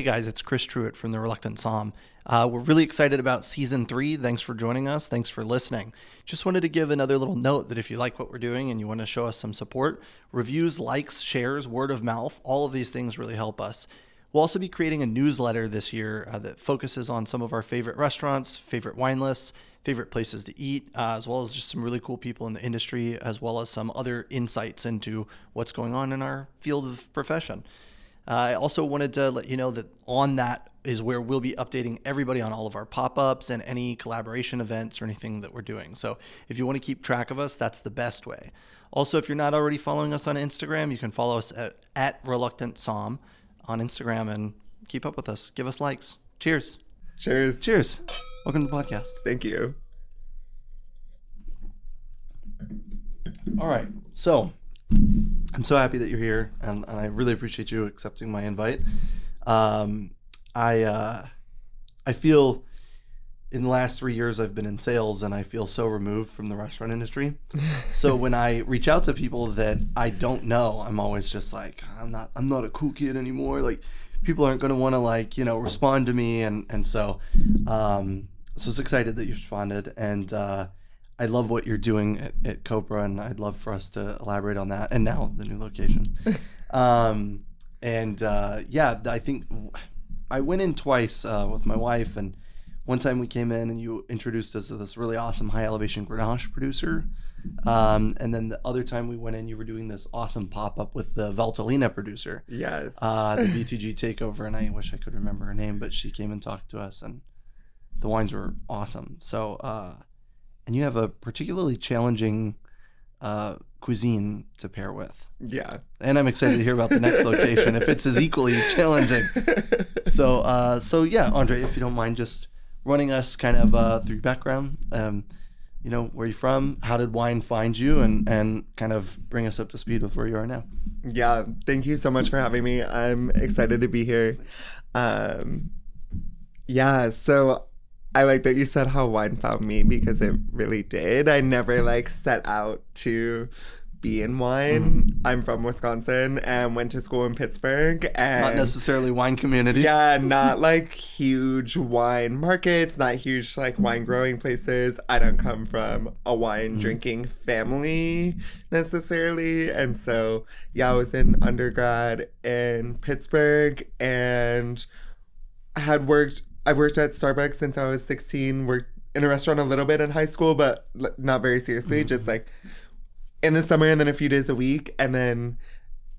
Hey guys, it's Chris Truitt from the Reluctant Somm. We're really excited about Season 3. Thanks for joining us. Thanks for listening. Just wanted to give another little note that if you like what we're doing and you want to show us some support, reviews, likes, shares, word of mouth, all of these things really help us. We'll also be creating a newsletter this year that focuses on some of our favorite restaurants, favorite wine lists, favorite places to eat, as well as just some really cool people in the industry, as well as some other insights into what's going on in our field of profession. I also wanted to let you know that on that is where we'll be updating everybody on all of our pop-ups and any collaboration events or anything that we're doing. So if you want to keep track of us, that's the best way. Also, if you're not already following us on Instagram, you can follow us at Reluctant Somm on Instagram and keep up with us. Give us likes. Cheers. Cheers. Cheers. Welcome to the podcast. Thank you. All right. So I'm so happy that you're here, and I really appreciate you accepting my invite. I feel in the last 3 years I've been in sales, and I feel so removed from the restaurant industry. So when I reach out to people that I don't know, I'm always just like, I'm not a cool kid anymore. Like, people aren't going to want to respond to me, and so I was excited that you responded, and I love what you're doing at Copra, and I'd love for us to elaborate on that. And now the new location. I think I went in twice with my wife, and one time we came in and you introduced us to this really awesome high elevation Grenache producer. And then the other time we went in, you were doing this awesome pop-up with the Valtellina producer. Yes. The BTG takeover, and I wish I could remember her name, but she came and talked to us, and the wines were awesome. So, and you have a particularly challenging cuisine to pair with. Yeah. And I'm excited to hear about the next location if it's as equally challenging. So Andre, if you don't mind just running us kind of through your background, where you're from, how did wine find you, and kind of bring us up to speed with where you are now. Yeah. Thank you so much for having me. I'm excited to be here. So I like that you said how wine found me, because it really did. I never set out to be in wine. Mm-hmm. I'm from Wisconsin and went to school in Pittsburgh. And not necessarily wine community. Yeah, not huge wine markets, not huge wine growing places. I don't come from a wine drinking family necessarily. And so, I was in undergrad in Pittsburgh, and I've worked at Starbucks since I was 16, worked in a restaurant a little bit in high school, but not very seriously, just in the summer and then a few days a week. And then,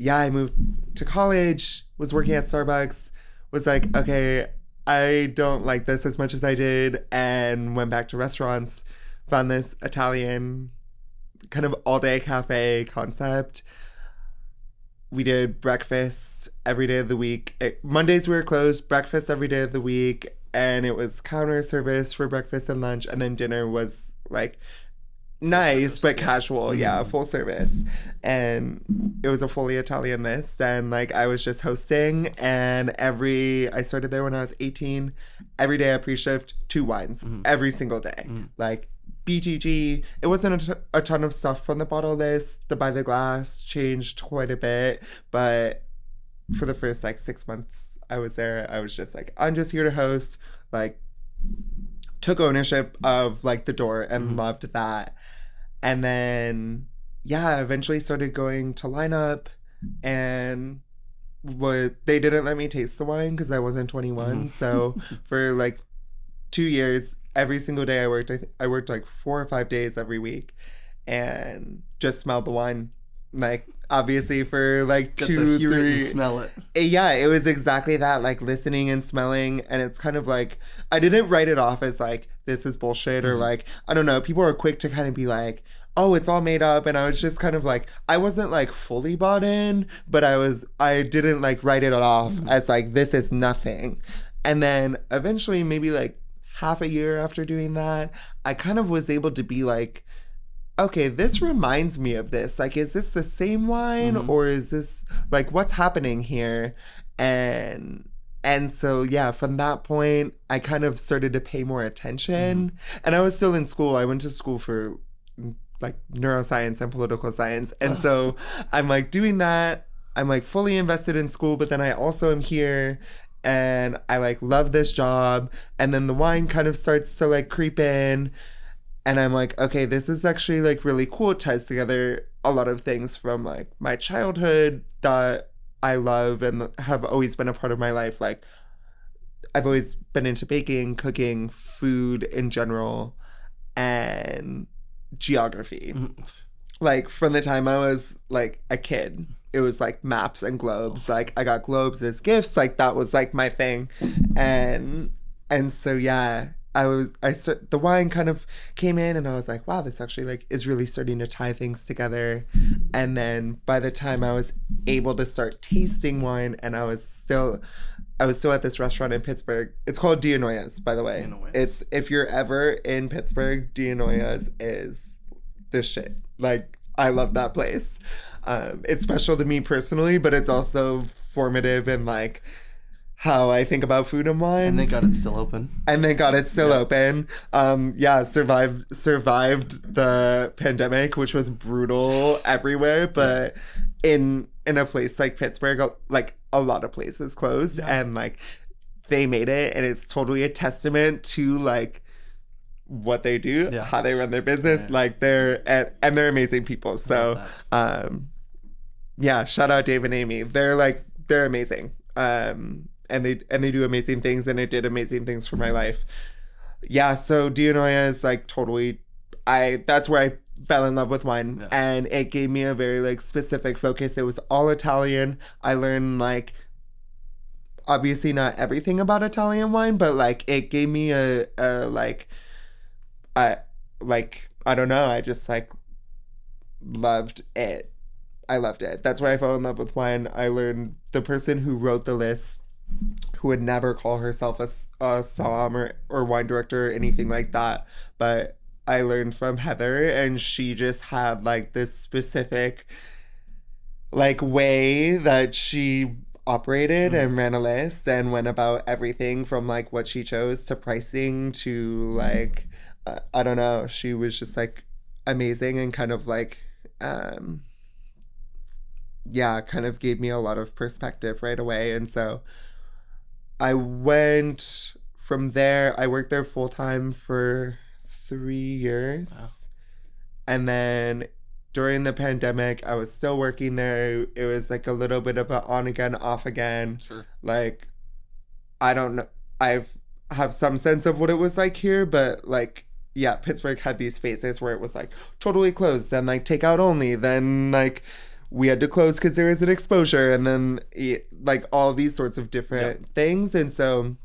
I moved to college, was working at Starbucks, was like, okay, I don't like this as much as I did, and went back to restaurants, found this Italian kind of all-day cafe concept. We did breakfast every day of the week. Mondays we were closed, breakfast every day of the week, and it was counter service for breakfast and lunch, and then dinner was nice but casual, full service. And it was a fully Italian list, and I was just hosting, and I started there when I was 18. Every day at pre-shift, 2 wines, every single day. BTG, it wasn't a ton of stuff from the bottle list. The by the glass changed quite a bit, but for the first 6 months I was there, I was just I'm just here to host. Took ownership of the door and loved that. And then eventually started going to lineup, and they didn't let me taste the wine because I wasn't 21. So for 2 years, every single day I worked 4 or 5 days every week, and just smelled the wine. Obviously for 2, 3. It and smell it. Yeah, it was exactly that, listening and smelling. And it's kind of I didn't write it off as this is bullshit, or I don't know, people are quick to kind of be oh, it's all made up. And I was just kind of I wasn't fully bought in, but I didn't write it off as this is nothing. And then eventually, maybe half a year after doing that, I kind of was able to be okay, this reminds me of this. Is this the same wine, or is this what's happening here? And so, from that point, I kind of started to pay more attention. And I was still in school. I went to school for neuroscience and political science. And so I'm doing that. I'm fully invested in school, but then I also am here and I like love this job. And then the wine kind of starts to like creep in. And I'm like, okay, this is actually like really cool. It ties together a lot of things from like my childhood that I love and have always been a part of my life. Like I've always been into baking, cooking, food in general, and geography. Like from the time I was like a kid, it was like maps and globes. Like I got globes as gifts. Like that was like my thing. And so yeah, the wine kind of came in and I was like, wow, this actually like is really starting to tie things together. And then by the time I was able to start tasting wine, and I was still at this restaurant in Pittsburgh. It's called Dianoia's, by the way. It's, if you're ever in Pittsburgh, Dianoia's is the shit. Like I love that place. It's special to me personally, but it's also formative in like how I think about food and wine. And thank God it's still open. Open. Survived the pandemic, which was brutal everywhere. But in a place like Pittsburgh, like a lot of places closed, and like they made it, and it's totally a testament to like what they do, how they run their business. Like they're amazing people. So, shout out Dave and Amy. They're amazing. And they do amazing things, and it did amazing things for my life. Yeah, so Dianoia is like totally, that's where I fell in love with wine, and it gave me a very like specific focus. It was all Italian. I learned like, obviously not everything about Italian wine, but like it gave me I don't know, I just like loved it. I loved it. That's where I fell in love with wine. I learned the person who wrote the list, who would never call herself a somm or wine director or anything like that, but I learned from Heather, and she just had like this specific like way that she operated and ran a list and went about everything from like what she chose to pricing to like I don't know, she was just like amazing and kind of like kind of gave me a lot of perspective right away. And so I went from there. I worked there full time for 3 years. Wow. And then during the pandemic, I was still working there. It was like a little bit of an on again, off again. Sure. Like, I don't know. I have some sense of what it was like here, but like, yeah, Pittsburgh had these phases where it was like totally closed, then like takeout only, then like we had to close because there was an exposure, and then like all these sorts of different things. And so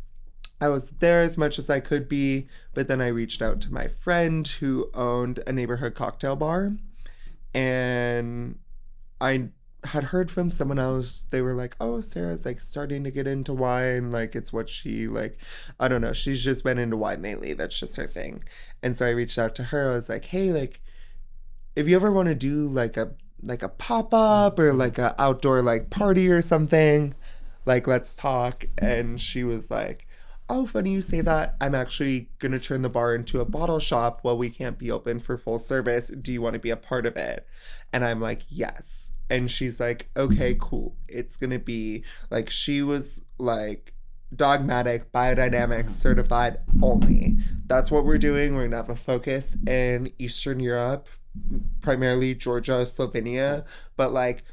I was there as much as I could be, but then I reached out to my friend who owned a neighborhood cocktail bar, and I had heard from someone else. They were like, oh, Sarah's like starting to get into wine, like it's what she like, I don't know, she's just been into wine lately, that's just her thing. And so I reached out to her. I was like, hey, like if you ever want to do like a pop-up or like a outdoor like party or something, like let's talk. And she was like, oh, funny you say that. I'm actually gonna turn the bar into a bottle shop while we can't be open for full service. Do you want to be a part of it? And I'm like, yes. And she's like, okay, cool. It's gonna be like, she was like dogmatic, biodynamic, certified only. That's what we're doing. We're gonna have a focus in Eastern Europe, primarily Georgia, Slovenia, but like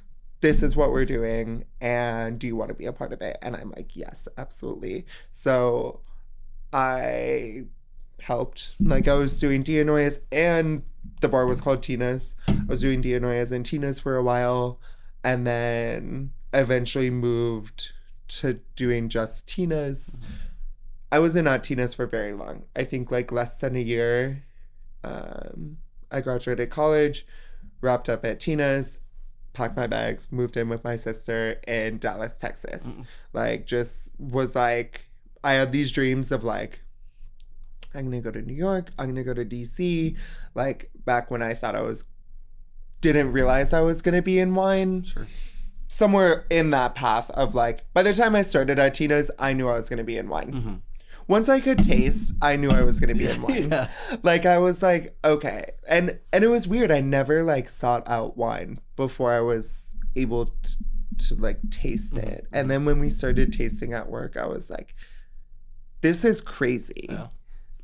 this is what we're doing, and do you want to be a part of it? And I'm like, yes, absolutely. So I helped. Like I was doing Dianoia's, and the bar was called Tina's. I was doing Dianoia's and Tina's for a while, and then eventually moved to doing just Tina's. I wasn't at Tina's for very long. I think like less than a year. I graduated college, wrapped up at Tina's, packed my bags, moved in with my sister in Dallas, Texas. Like, just was like, I had these dreams of like, I'm gonna go to New York, I'm gonna go to DC. Like, back when I thought didn't realize I was gonna be in wine. Sure. Somewhere in that path of like, by the time I started at Tina's, I knew I was gonna be in wine. Once I could taste, I knew I was going to be in wine. Like, I was like, okay. And it was weird. I never, like, sought out wine before I was able to like taste it. And then when we started tasting at work, I was like, this is crazy. Yeah.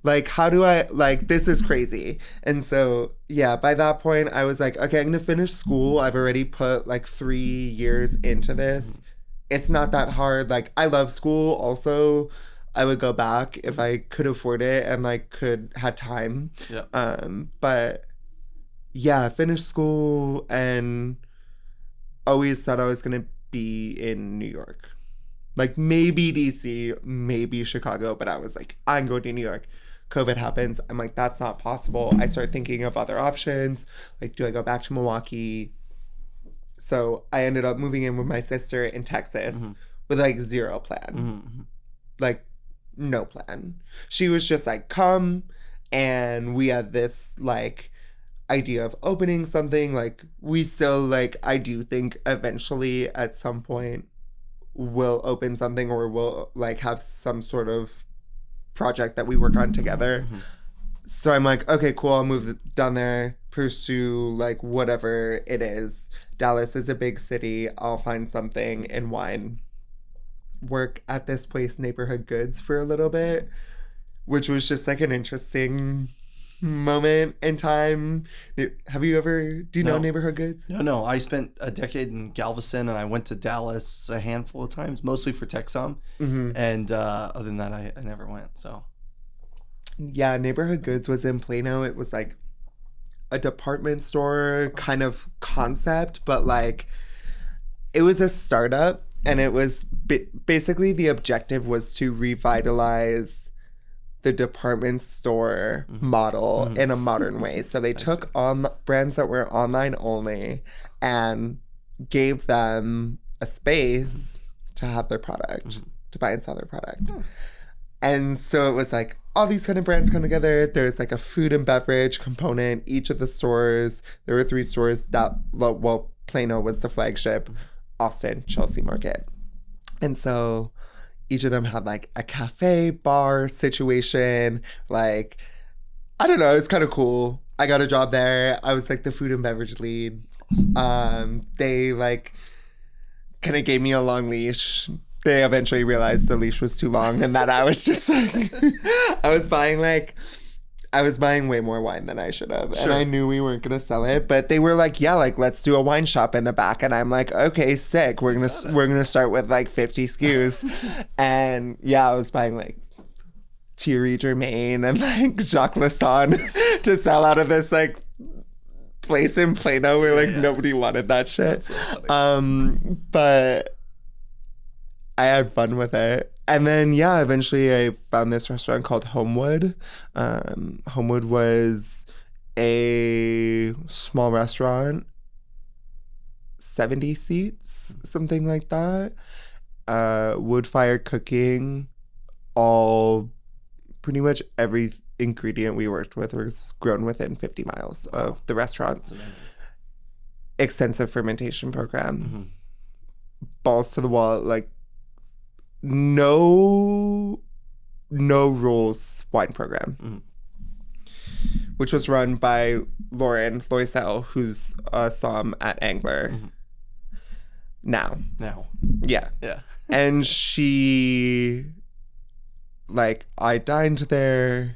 Like, how do I, like, this is crazy. And so, yeah, by that point, I was like, okay, I'm going to finish school. I've already put like 3 years into this. It's not that hard. Like, I love school. Also, I would go back if I could afford it and like had time. Yeah. But yeah, finished school and always thought I was going to be in New York. Like maybe DC, maybe Chicago, but I was like, I'm going to New York. COVID happens. I'm like, that's not possible. I start thinking of other options. Like, do I go back to Milwaukee? So I ended up moving in with my sister in Texas with like zero plan. Like, no plan. She was just like, come. And we had this like idea of opening something. Like, we still like, I do think eventually at some point we'll open something or we'll like have some sort of project that we work on together. So I'm like, okay, cool, I'll move down there, pursue like whatever it is. Dallas is a big city. I'll find something in wine. Work at this place, Neighborhood Goods, for a little bit, which was just like an interesting moment in time. Have you ever, do you know Neighborhood Goods? No. I spent a decade in Galveston and I went to Dallas a handful of times, mostly for Tech Somm. And other than that, I never went. So yeah, Neighborhood Goods was in Plano. It was like a department store kind of concept, but like it was a startup and it was basically the objective was to revitalize the department store model in a modern way. So they took on brands that were online only and gave them a space to have their product, to buy and sell their product. And so it was like all these kind of brands come together. There's like a food and beverage component. Each of the stores, there were 3 stores that, well, Plano was the flagship, Austin, Chelsea Market. And so each of them had like a cafe bar situation. Like, I don't know, it's kind of cool. I got a job there. I was like the food and beverage lead. They like kind of gave me a long leash. They eventually realized the leash was too long and that I was just like, I was buying way more wine than I should have. Sure. And I knew we weren't going to sell it, but they were like, yeah, like let's do a wine shop in the back. And I'm like, okay, sick. We're going to start with like 50 SKUs. And yeah, I was buying like Thierry Germain and like Jacques Lassagne to sell out of this like place in Plano where like nobody wanted that shit. So but I had fun with it. And then, yeah, eventually I found this restaurant called Homewood. Homewood was a small restaurant, 70 seats, something like that. Wood-fired cooking, all, pretty much every ingredient we worked with was grown within 50 miles of the restaurant. Extensive fermentation program. Balls to the wall, like, no rules wine program, which was run by Lauren Loisel, who's a somm at Angler now. Yeah. And she, like, I dined there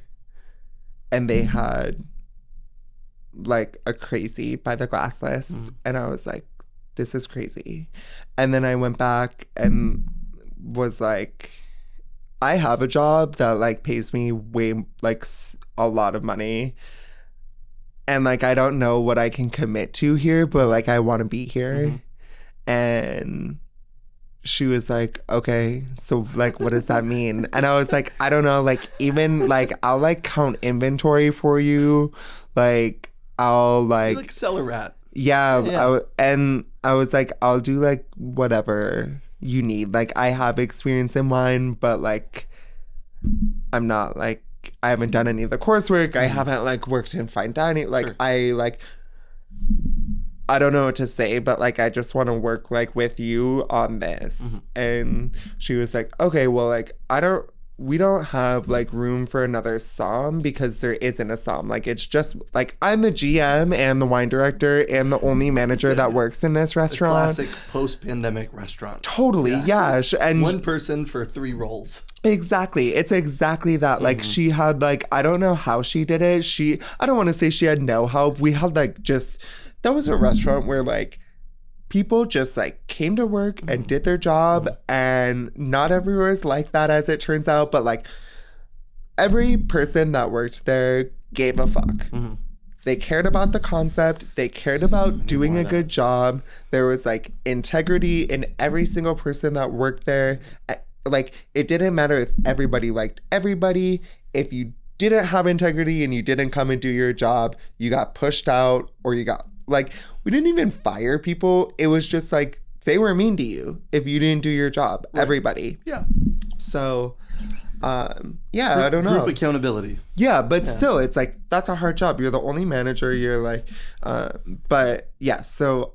and they had like a crazy by the glass list and I was like, this is crazy. And then I went back and was like, I have a job that like pays me way like a lot of money and like I don't know what I can commit to here, but like I want to be here. And she was like, okay, so like what does that mean? And I was like, I don't know, like even like I'll like count inventory for you, like I'll like, you're like a cellar rat. Yeah. I was like, I'll do like whatever you need. Like I have experience in wine, but like I'm not like, I haven't done any of the coursework. I haven't like worked in fine dining. Like I don't know what to say, but like I just want to work like with you on this. And she was like, okay, well like I don't we don't have like room for another Somm because there isn't a Somm. Like it's just like I'm the GM and the wine director and the only manager that works in this restaurant. Classic post-pandemic restaurant. Totally, yeah. And one person for 3 roles. Exactly. It's exactly that. Like she had like, I don't know how she did it. I don't want to say she had no help. We had like that was a restaurant where like people just like came to work and did their job, and not everywhere is like that, as it turns out, but like every person that worked there gave a fuck. They cared about the concept. They cared about doing a good job. There was like integrity in every single person that worked there. Like it didn't matter if everybody liked everybody. If you didn't have integrity and you didn't come and do your job, you got pushed out, or you got like, we didn't even fire people. It was just like, they were mean to you if you didn't do your job. Right. Everybody. Yeah. So, I don't know. Group accountability. Yeah, but still, it's like, that's a hard job. You're the only manager. You're like, but yeah, so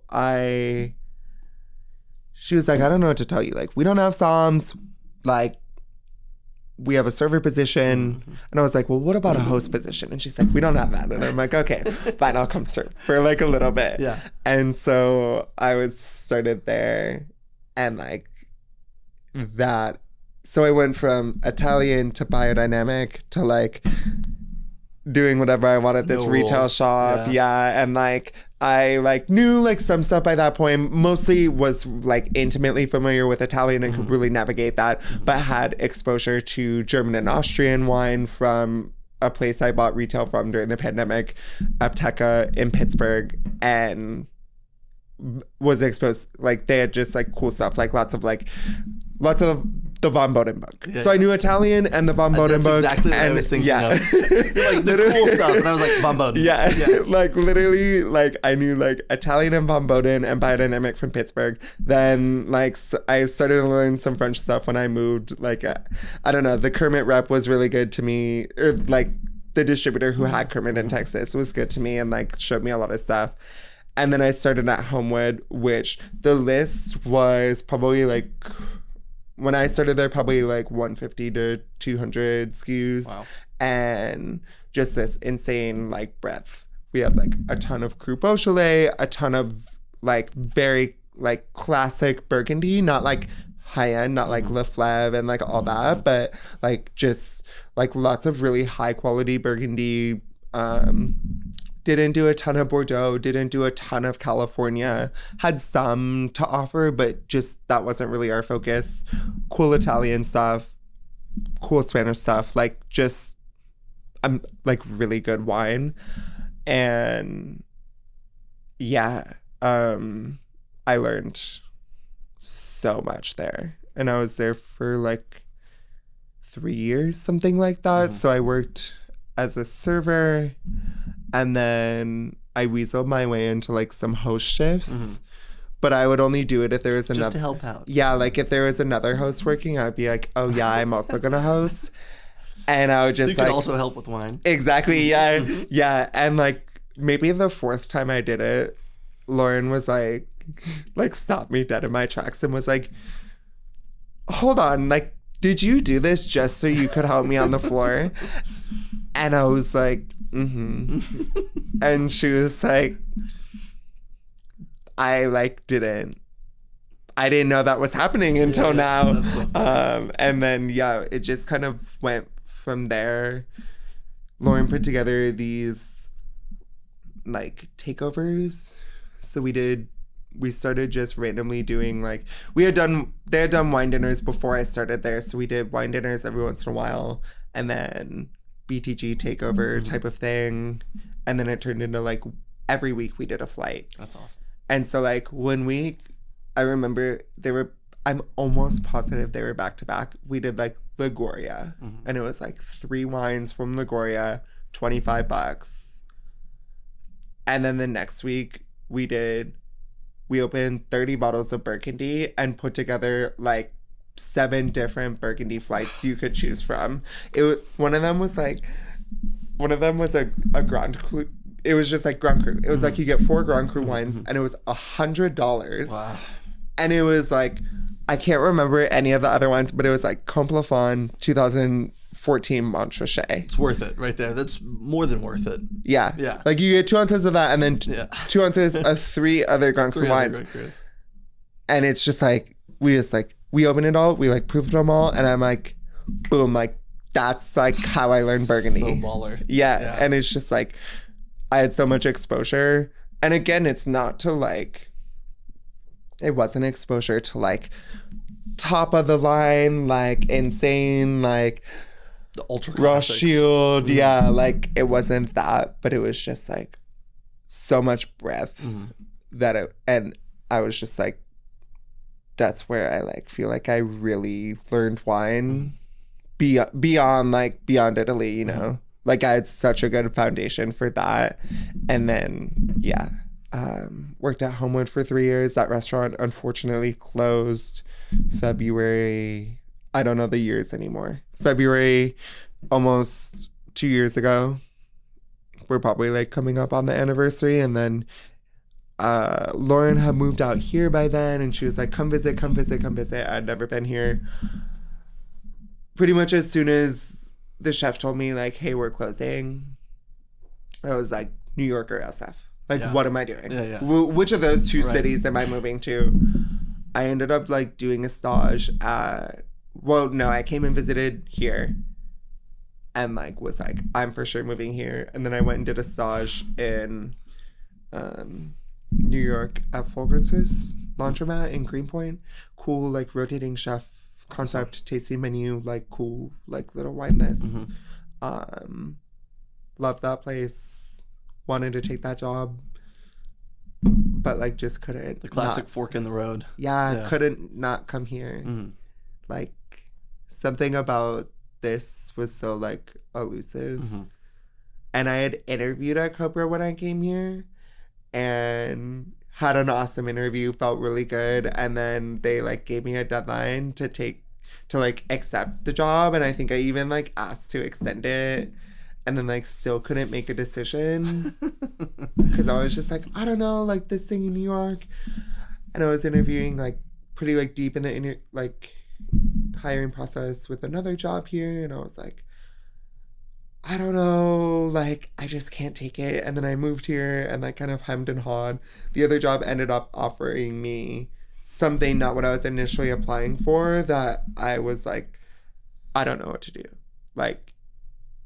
she was like, I don't know what to tell you. Like, we don't have Somms. Like, we have a server position. And I was like, well, what about a host position? And she's like, we don't have that. And I'm like, okay, fine, I'll come serve for like a little bit. Yeah. And so I started there, and like that. So I went from Italian to biodynamic to like doing whatever I wanted at this retail shop. Yeah. And like, I like knew like some stuff by that point, mostly was like intimately familiar with Italian and could really navigate that, but had exposure to German and Austrian wine from a place I bought retail from during the pandemic, Apteca in Pittsburgh, and was exposed, like they had just like cool stuff, like lots of the Von Boden book. Yeah, so I knew Italian and the Von Boden book. That's exactly what I was thinking of. Like the cool stuff. And I was like, Von Boden. Yeah. Like literally, like I knew like Italian and Von Boden and biodynamic from Pittsburgh. Then like I started to learn some French stuff when I moved. Like, I don't know, the Kermit rep was really good to me. Or like the distributor who had Kermit in Texas was good to me and like showed me a lot of stuff. And then I started at Homewood, which the list was probably like, when I started there, probably like 150 to 200 SKUs. Wow. And just this insane like breadth. We had like a ton of Cru Beaujolais, a ton of like very like classic Burgundy, not like high end, not like Lefebvre and like all that, but like just like lots of really high quality Burgundy. Didn't do a ton of Bordeaux, didn't do a ton of California, had some to offer, but just that wasn't really our focus. Cool Italian stuff, cool Spanish stuff, like just like really good wine. And yeah, I learned so much there. And I was there for like 3 years, something like that. So I worked as a server, and then I weaseled my way into like some host shifts. But I would only do it if there was another. Just to help out. Yeah, like if there was another host working, I'd be like, oh yeah, I'm also gonna host. And I would just so you like could also help with wine. Exactly, yeah. Yeah. And like maybe the 4th time I did it, Lauren was like stopped me dead in my tracks and was like, hold on, like, did you do this just so you could help me on the floor? And I was like, and she was like, I didn't know that was happening until now. So and then, yeah, it just kind of went from there. Lauren put together these like takeovers. So we started just randomly doing like, they had done wine dinners before I started there. So we did wine dinners every once in a while, and then BTG takeover type of thing. And then it turned into like every week we did a flight. That's awesome. And so like 1 week, I remember I'm almost positive they were back to back. We did like Liguria, and it was like 3 wines from Liguria, $25. And then the next week we opened 30 bottles of Burgundy and put together like 7 different Burgundy flights you could choose from. One of them was a Grand Cru. It was just like Grand Cru. It was like you get 4 Grand Cru wines, and it was $100. Wow. And it was like I can't remember any of the other ones, but it was like Comte Lafon 2014 Montrachet. It's worth it right there. That's more than worth it. Yeah. Yeah. Like you get 2 ounces of that and then 2 ounces of 3 other Grand Cru wines. And it's just like, we open it all, we like proved them all, and I'm like, boom, like that's like how I learned Burgundy. So baller. Yeah. And it's just like, I had so much exposure. And again, it's not to like, it wasn't exposure to like top of the line, like insane, like the ultra Ross classics. Shield. Mm-hmm. Yeah, like it wasn't that, but it was just like so much breadth and I was just like, that's where I like feel like I really learned wine beyond Italy, you know. Like I had such a good foundation for that. And then worked at Homewood for 3 years. That restaurant unfortunately closed February. I don't know the years anymore. February, almost 2 years ago. We're probably like coming up on the anniversary. And then Lauren had moved out here by then, and she was like, come visit. I'd never been here. Pretty much as soon as the chef told me like, hey, we're closing, I was like, New York or SF? Like, what am I doing? Which of those two cities am I moving to? I ended up like doing a stage at, I came and visited here and like was like, I'm for sure moving here. And then I went and did a stage in New York at Fulgrance's Laundromat in Greenpoint. Cool, like rotating chef concept, tasting menu, like cool, like little wine lists. Loved that place. Wanted to take that job, but like just couldn't. The classic fork in the road. Couldn't not come here. Like something about this was so like elusive. And I had interviewed at Copra when I came here and had an awesome interview, felt really good, and then they like gave me a deadline to like accept the job, and I think I even like asked to extend it, and then like still couldn't make a decision because I was just like, I don't know, like this thing in New York, and I was interviewing like pretty like deep in the hiring process with another job here, and I was like, I don't know, like I just can't take it. And then I moved here and like kind of hemmed and hawed. The other job ended up offering me something not what I was initially applying for, that I was like, I don't know what to do. Like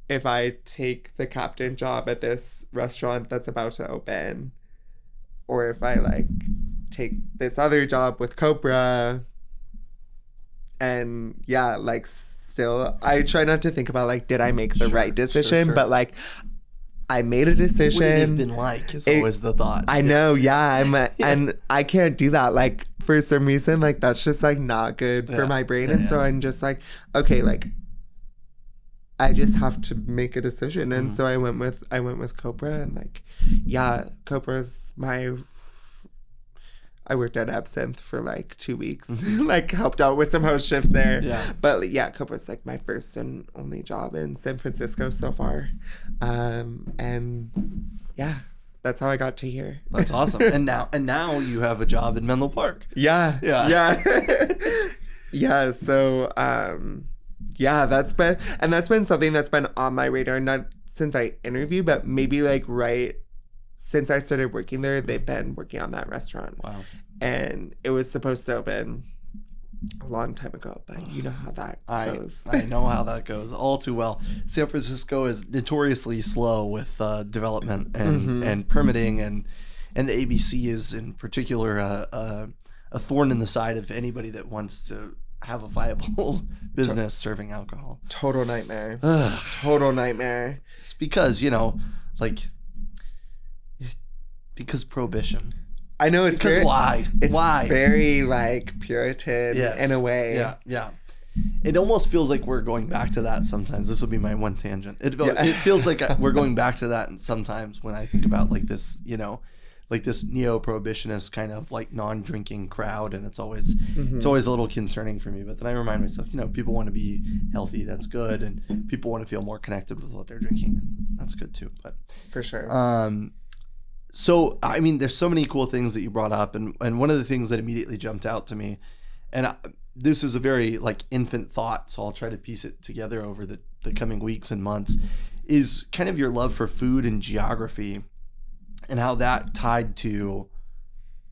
if I take the captain job at this restaurant that's about to open, or if I like take this other job with Copra. And like still I try not to think about like, did I make the right decision? But like I made a decision. What would it have been like is always the thought. I know, and I can't do that. Like for some reason, like that's just like not good for my brain. And so I'm just like, okay, like I just have to make a decision. And so I went with Copra, and like, Copra's I worked at Absinthe for like 2 weeks, like helped out with some host shifts there. But Copra's like my first and only job in San Francisco so far. And that's how I got to here. That's awesome. And now you have a job in Menlo Park. Yeah. So, that's been something that's been on my radar, not since I interviewed, but maybe like since I started working there, they've been working on that restaurant. Wow. And it was supposed to open a long time ago, but you know how that goes. I know how that goes all too well. San Francisco is notoriously slow with development and permitting, and the ABC is in particular a thorn in the side of anybody that wants to have a viable business serving alcohol. Total nightmare. Total nightmare. It's because, because prohibition. I know it's because very, why? It's why? very like Puritan in a way. Yeah. It almost feels like we're going back to that sometimes. This will be my one tangent. It feels like we're going back to that sometimes when I think about like this, like this neo-prohibitionist kind of like non-drinking crowd, and it's always a little concerning for me. But then I remind myself, people want to be healthy. That's good, and people want to feel more connected with what they're drinking. And that's good too. But for sure. So I mean, there's so many cool things that you brought up, and one of the things that immediately jumped out to me and this is a very like infant thought, so I'll try to piece it together over the coming weeks and months, is kind of your love for food and geography and how that tied to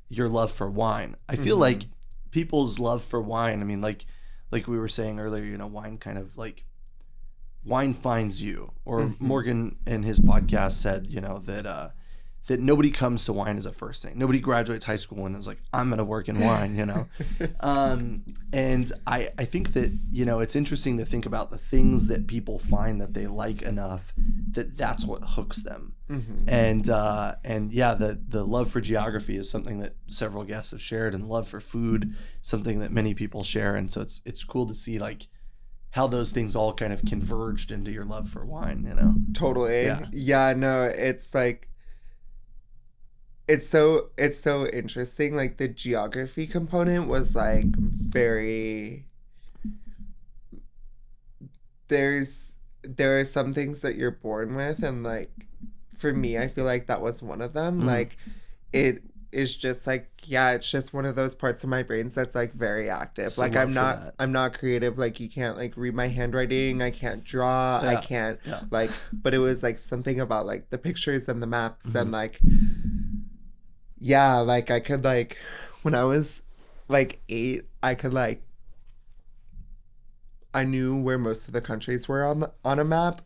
your love for wine. I feel like people's love for wine, I mean, like we were saying earlier, you know, wine kind of like, wine finds you. Or Morgan in his podcast said, you know, that nobody comes to wine as a first thing. Nobody graduates high school and is like, I'm going to work in wine, you know? And I think that, you know, it's interesting to think about the things that people find that they like enough that that's what hooks them. And yeah, the love for geography is something that several guests have shared, and love for food, something that many people share. And so it's cool to see like how those things all kind of converged into your love for wine, you know? Totally. Yeah, no, it's like, it's so interesting. Like the geography component was like very, there are some things that you're born with, and like for me I feel like that was one of them. Like it is just like, yeah, it's just one of those parts of my brains that's like very active. Like I'm not creative. Like you can't like read my handwriting, I can't draw, I can't like, but it was like something about like the pictures and the maps and like, yeah, like I could like, when I was like 8, I could like, I knew where most of the countries were on a map.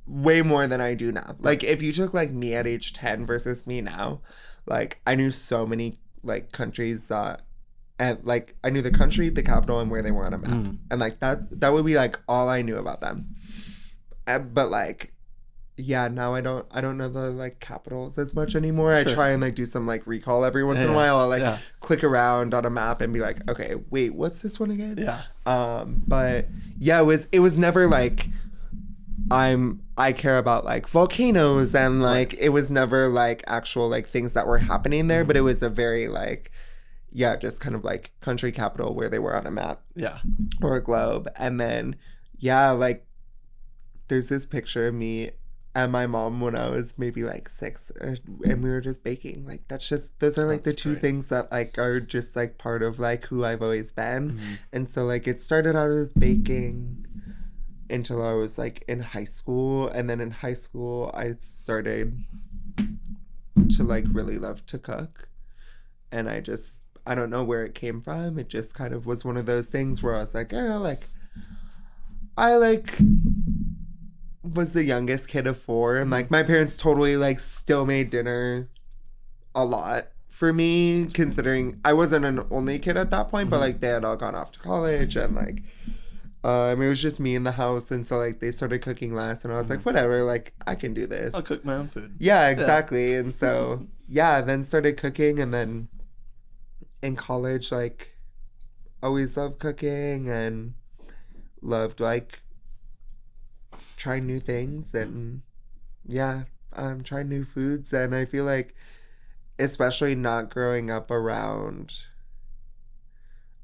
Way more than I do now. Like if you took like me at age 10 versus me now, like I knew so many like countries, and like I knew the country, the capital, and where they were on a map, and like that would be like all I knew about them. But like, yeah, now I don't know the like capitals as much anymore. I try and like do some like recall every once in a while. I'll like click around on a map and be like, okay, wait, what's this one again? But yeah, it was never like I care about like volcanoes and like it was never like actual like things that were happening there, but it was a very like, yeah, just kind of like country capital where they were on a map or a globe. And then yeah, like there's this picture of me and my mom when I was maybe like 6, and we were just baking. Like those are like the two things that like are just like part of like who I've always been. And so like it started out as baking until I was like in high school, and then in high school I started to like really love to cook, and I don't know where it came from. It just kind of was one of those things where I was like, I was the youngest kid of 4, and like my parents totally like still made dinner a lot for me, considering I wasn't an only kid at that point, but like they had all gone off to college, and like it was just me in the house, and so like they started cooking less, and I was like, whatever, like I can do this. I'll cook my own food. Yeah, exactly. And so yeah, then started cooking, and then in college like always loved cooking and loved like trying new things, and yeah, trying new foods. And I feel like especially not growing up around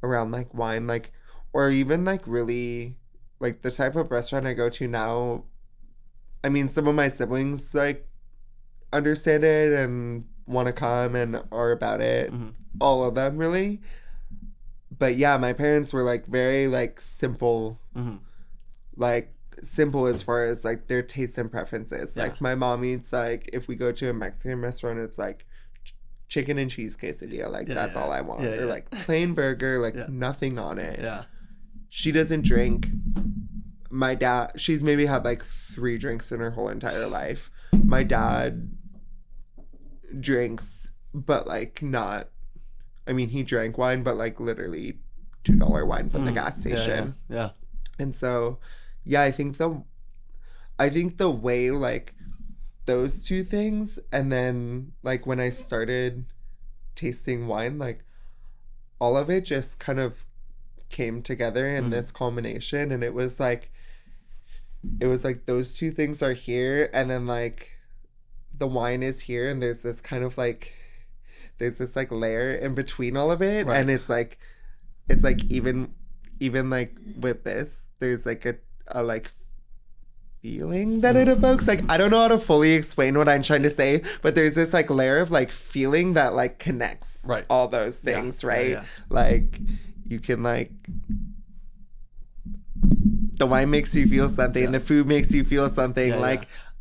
like wine, like, or even like really like the type of restaurant I go to now, I mean some of my siblings like understand it and want to come and are about it, all of them really, but yeah, my parents were like very like simple, like simple as far as like their tastes and preferences. Like my mom eats like, if we go to a Mexican restaurant, it's like chicken and cheese quesadilla, like that's all I want, or like plain burger, like nothing on it. She doesn't drink. My dad, she's maybe had like 3 drinks in her whole entire life. My dad drinks, but like not, I mean he drank wine, but like literally $2 wine from the gas station. And so yeah, I think the way like those two things, and then like when I started tasting wine, like all of it just kind of came together in this culmination, and it was like those two things are here, and then like the wine is here, and there's this kind of like layer in between all of it, and it's like even like with this, there's like a like feeling that it evokes. Like I don't know how to fully explain what I'm trying to say, but there's this like layer of like feeling that like connects all those things, right? Like you can like, the wine makes you feel something, the food makes you feel something,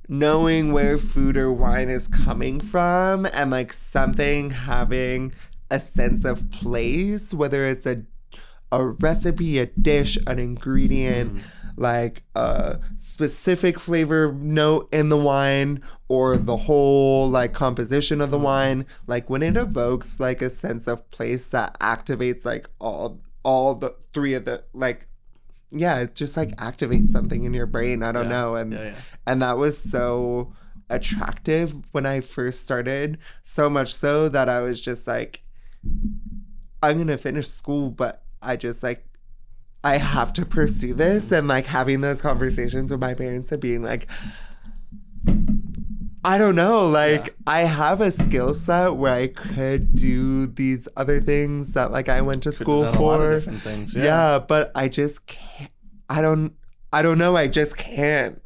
knowing where food or wine is coming from, and like something having a sense of place, whether it's a recipe, a dish, an ingredient, like a specific flavor note in the wine, or the whole like composition of the wine, like when it evokes like a sense of place that activates like all the three of the like, it just like activates something in your brain. I don't know. And that was so attractive when I first started, so much so that I was just like, I'm going to finish school, but I just like, I have to pursue this. And like having those conversations with my parents and being like, I don't know, like I have a skill set where I could do these other things that like I went to school for. A lot of different things. But I just can't. I don't know. I just can't.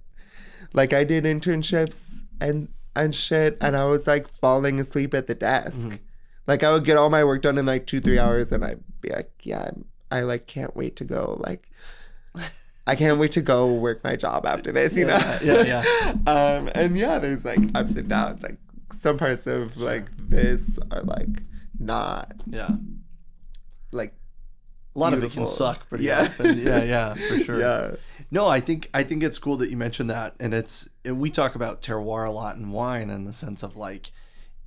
Like I did internships and shit, and I was like falling asleep at the desk. Like I would get all my work done in like 2-3 hours, and I'd be like, I like can't wait to go. Like I can't wait to go work my job after this, you know? And there's like ups and downs. Like some parts of like this are like not like a lot beautiful. Of it can suck pretty often. For sure. No, I think it's cool that you mentioned that, and we talk about terroir a lot in wine in the sense of like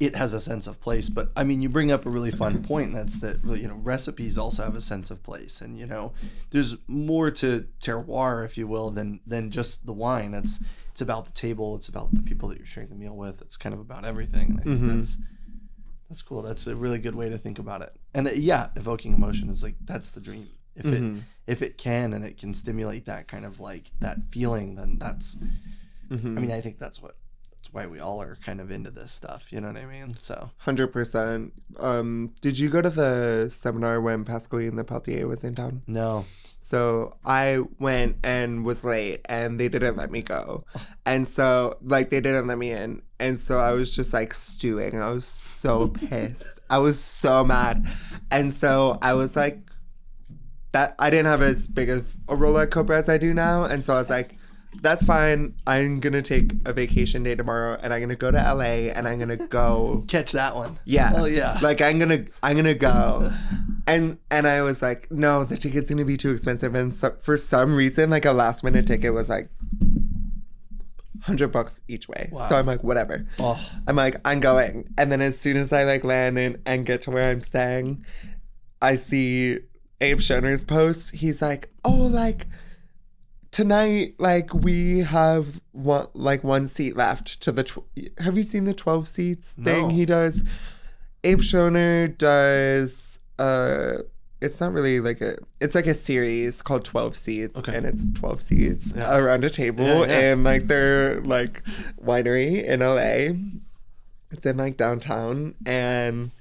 it has a sense of place, but I mean you bring up a really fun point, and that's that, you know, recipes also have a sense of place, and you know there's more to terroir, if you will, than just the wine. It's about the table, it's about the people that you're sharing the meal with, it's kind of about everything, and I think that's cool. That's a really good way to think about it. And evoking emotion is like, that's the dream. If it can, and it can stimulate that kind of like that feeling, then that's I mean I think that's why we all are kind of into this stuff, you know what I mean? So 100%. Did you go to the seminar when Pascaline the Peltier was in town? No. So I went and was late, and they didn't let me go. And so like they didn't let me in. And so I was just like stewing. I was so pissed. I was so mad. And so I was like, that I didn't have as big of a role at Copra as I do now. And so I was like, that's fine. I'm going to take a vacation day tomorrow, and I'm going to go to LA, and I'm going to go catch that one. Yeah. Oh yeah. Like I'm going to go. And I was like, no, the ticket's going to be too expensive. And so, for some reason, like a last minute ticket was like $100 each way. Wow. So I'm like, whatever. Oh. I'm like, I'm going. And then as soon as I like land and get to where I'm staying, I see Abe Schoner's post. He's like, oh, like tonight, like we have one seat left to the. Have you seen the 12 seats thing he does? Abe Schoner does. It's not really like it's like a series called 12 Seats, and it's 12 seats around a table, and like they're like winery in LA. It's in like downtown, and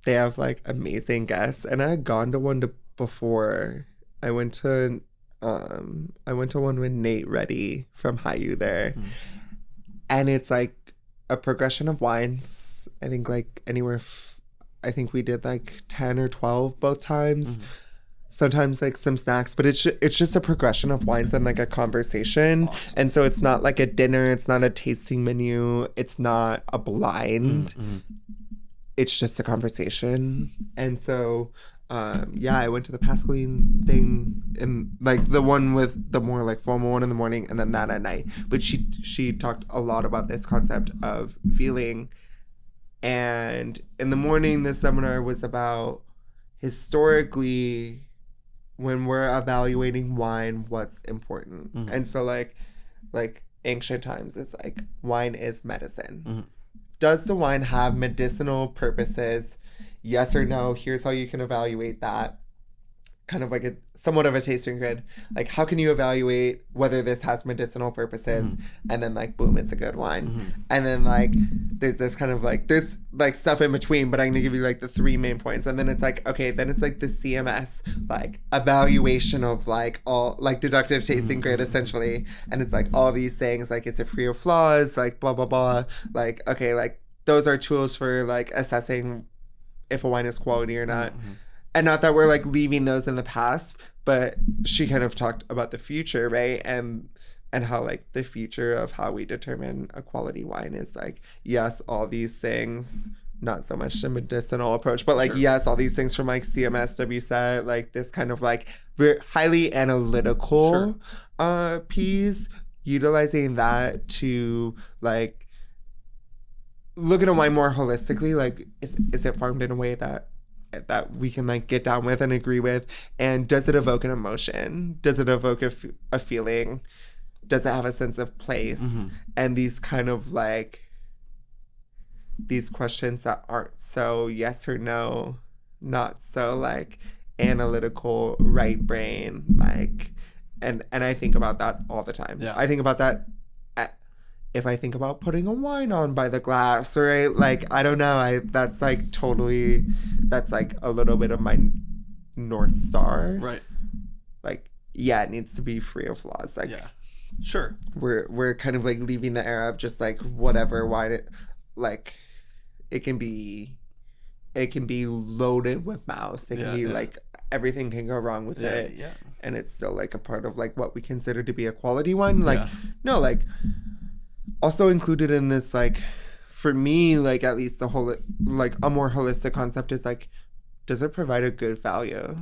they have like amazing guests, and I had gone to one before. I went to one with Nate Reddy from Hayu there, and it's like a progression of wines. I think like anywhere. I think we did like 10 or 12 both times. Sometimes like some snacks, but it's just a progression of wines and like a conversation. Awesome. And so it's not like a dinner. It's not a tasting menu. It's not a blind. It's just a conversation. And so, I went to the Pascaline thing, and like the one with the more like formal one in the morning, and then that at night. But she talked a lot about this concept of feeling. And in the morning, the seminar was about historically, when we're evaluating wine, what's important. And so like ancient times, it's like wine is medicine. Does the wine have medicinal purposes? Yes or no? Here's how you can evaluate that. Kind of like somewhat of a tasting grid. Like, how can you evaluate whether this has medicinal purposes? And then like, boom, it's a good wine. And then like, there's this kind of like, there's like stuff in between, but I'm going to give you like the 3 main points. And then it's like, okay, then it's like the CMS, like evaluation of like all like deductive tasting grid essentially. And it's like all these things, like, is it free of flaws? Like blah, blah, blah. Like, okay, like those are tools for like assessing if a wine is quality or not. And not that we're like leaving those in the past, but she kind of talked about the future, right? And how like the future of how we determine a quality wine is like, yes, all these things, not so much the medicinal approach, but like, yes, all these things from like CMSW set, like this kind of like very highly analytical piece, utilizing that to like look at a wine more holistically. Like, is it farmed in a way that we can like get down with and agree with? And does it evoke an emotion? Does it evoke a feeling? Does it have a sense of place? And these kind of like, these questions that aren't so yes or no, not so like analytical right brain, like, and I think about that all the time. I think about that if I think about putting a wine on by the glass, right? Like, I don't know, that's like totally, that's like a little bit of my North Star. Right. Like, yeah, it needs to be free of flaws. Like, sure. We're kind of like leaving the era of just like whatever wine it, like, it can be loaded with mouse. It can be like everything can go wrong with it. Yeah. And it's still like a part of like what we consider to be a quality wine. Like, no, like also included in this, like, for me, like at least the whole, like a more holistic concept is like, does it provide a good value?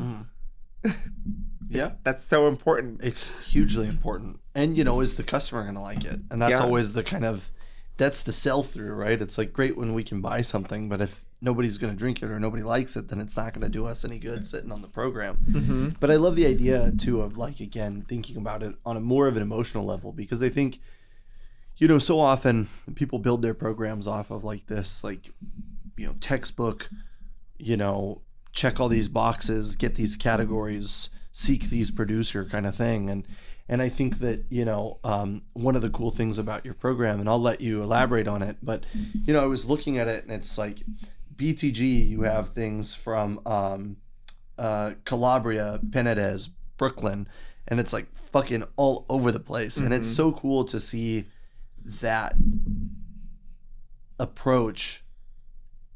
That's so important. It's hugely important. And, you know, is the customer going to like it? And that's always the kind of, that's the sell through, right? It's like great when we can buy something, but if nobody's going to drink it or nobody likes it, then it's not going to do us any good sitting on the program. But I love the idea too of like, again, thinking about it on a more of an emotional level, because I think, you know, so often people build their programs off of like this, like, you know, textbook, you know, check all these boxes, get these categories, seek these producer kind of thing. And I think that, you know, one of the cool things about your program, and I'll let you elaborate on it, but, you know, I was looking at it and it's like BTG, you have things from Calabria, Penedès, Brooklyn, and it's like fucking all over the place. And it's so cool to see that approach.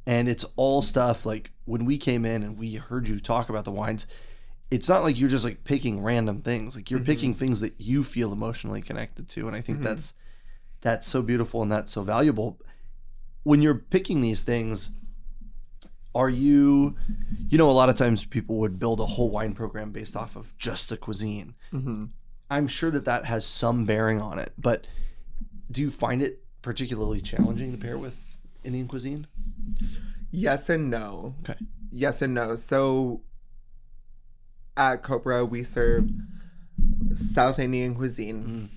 And it's all stuff like when we came in and we heard you talk about the wines, it's not like you're just like picking random things. Like you're picking things that you feel emotionally connected to. And I think that's so beautiful and that's so valuable. When you're picking these things, are you know, a lot of times people would build a whole wine program based off of just the cuisine. I'm sure that has some bearing on it, but do you find it particularly challenging to pair with Indian cuisine? Yes and no. Okay. Yes and no. So at Copra, we serve South Indian cuisine.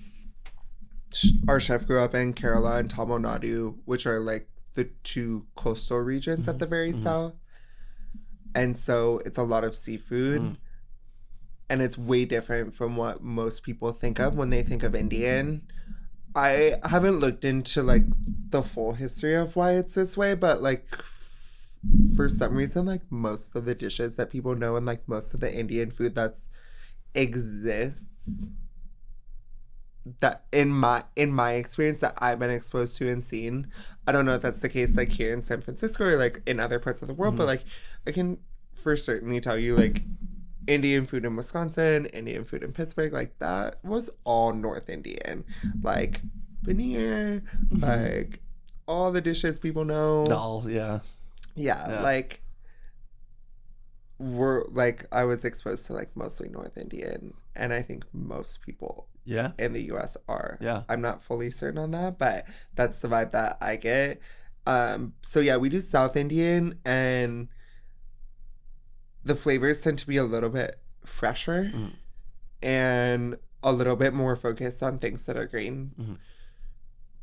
Our chef grew up in Kerala and Tamil Nadu, which are like the two coastal regions at the very south. And so it's a lot of seafood. And it's way different from what most people think of when they think of Indian. I haven't looked into like the full history of why it's this way, but like for some reason, like most of the dishes that people know and like most of the Indian food that's exists, that in my experience that I've been exposed to and seen, I don't know if that's the case like here in San Francisco or like in other parts of the world, but like I can for certainly tell you like Indian food in Wisconsin, Indian food in Pittsburgh, like that was all North Indian, like paneer, like all the dishes people know. Dal, yeah, like we're like I was exposed to like mostly North Indian, and I think most people in the US are. I'm not fully certain on that, but that's the vibe that I get. So yeah, we do South Indian, and the flavors tend to be a little bit fresher and a little bit more focused on things that are green.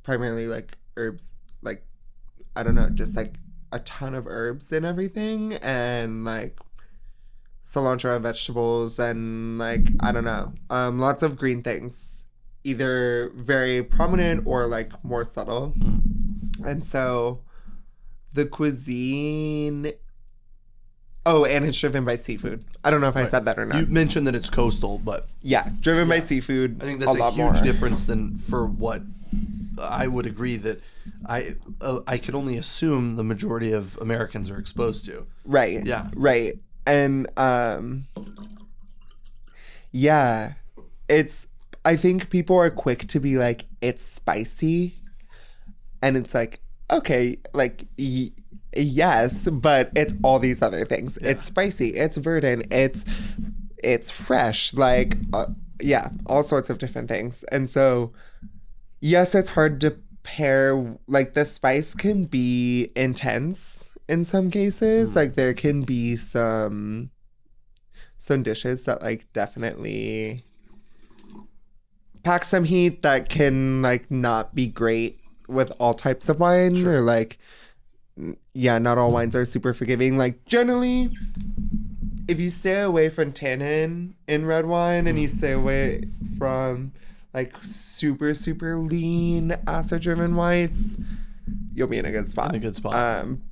Primarily like herbs, like I don't know, just like a ton of herbs and everything, and like cilantro and vegetables, and like I don't know, lots of green things, either very prominent or like more subtle. And so the cuisine, and it's driven by seafood. I don't know if I said that or not. You mentioned that it's coastal, but driven by seafood. I think that's a huge difference than for what I would agree that I could only assume the majority of Americans are exposed to. Right. Yeah. Right. And yeah, I think people are quick to be like, it's spicy. And it's like, okay, like, yes, but it's all these other things. Yeah. It's spicy, it's verdant, it's fresh, like, yeah, all sorts of different things. And so, yes, it's hard to pair, like, the spice can be intense in some cases. Like, there can be some dishes that, like, definitely pack some heat that can, like, not be great with all types of wine. Sure. Or, like, yeah, not all wines are super forgiving. Like, generally, if you stay away from tannin in red wine and you stay away from, like, super, super lean, acid-driven whites, you'll be in a good spot.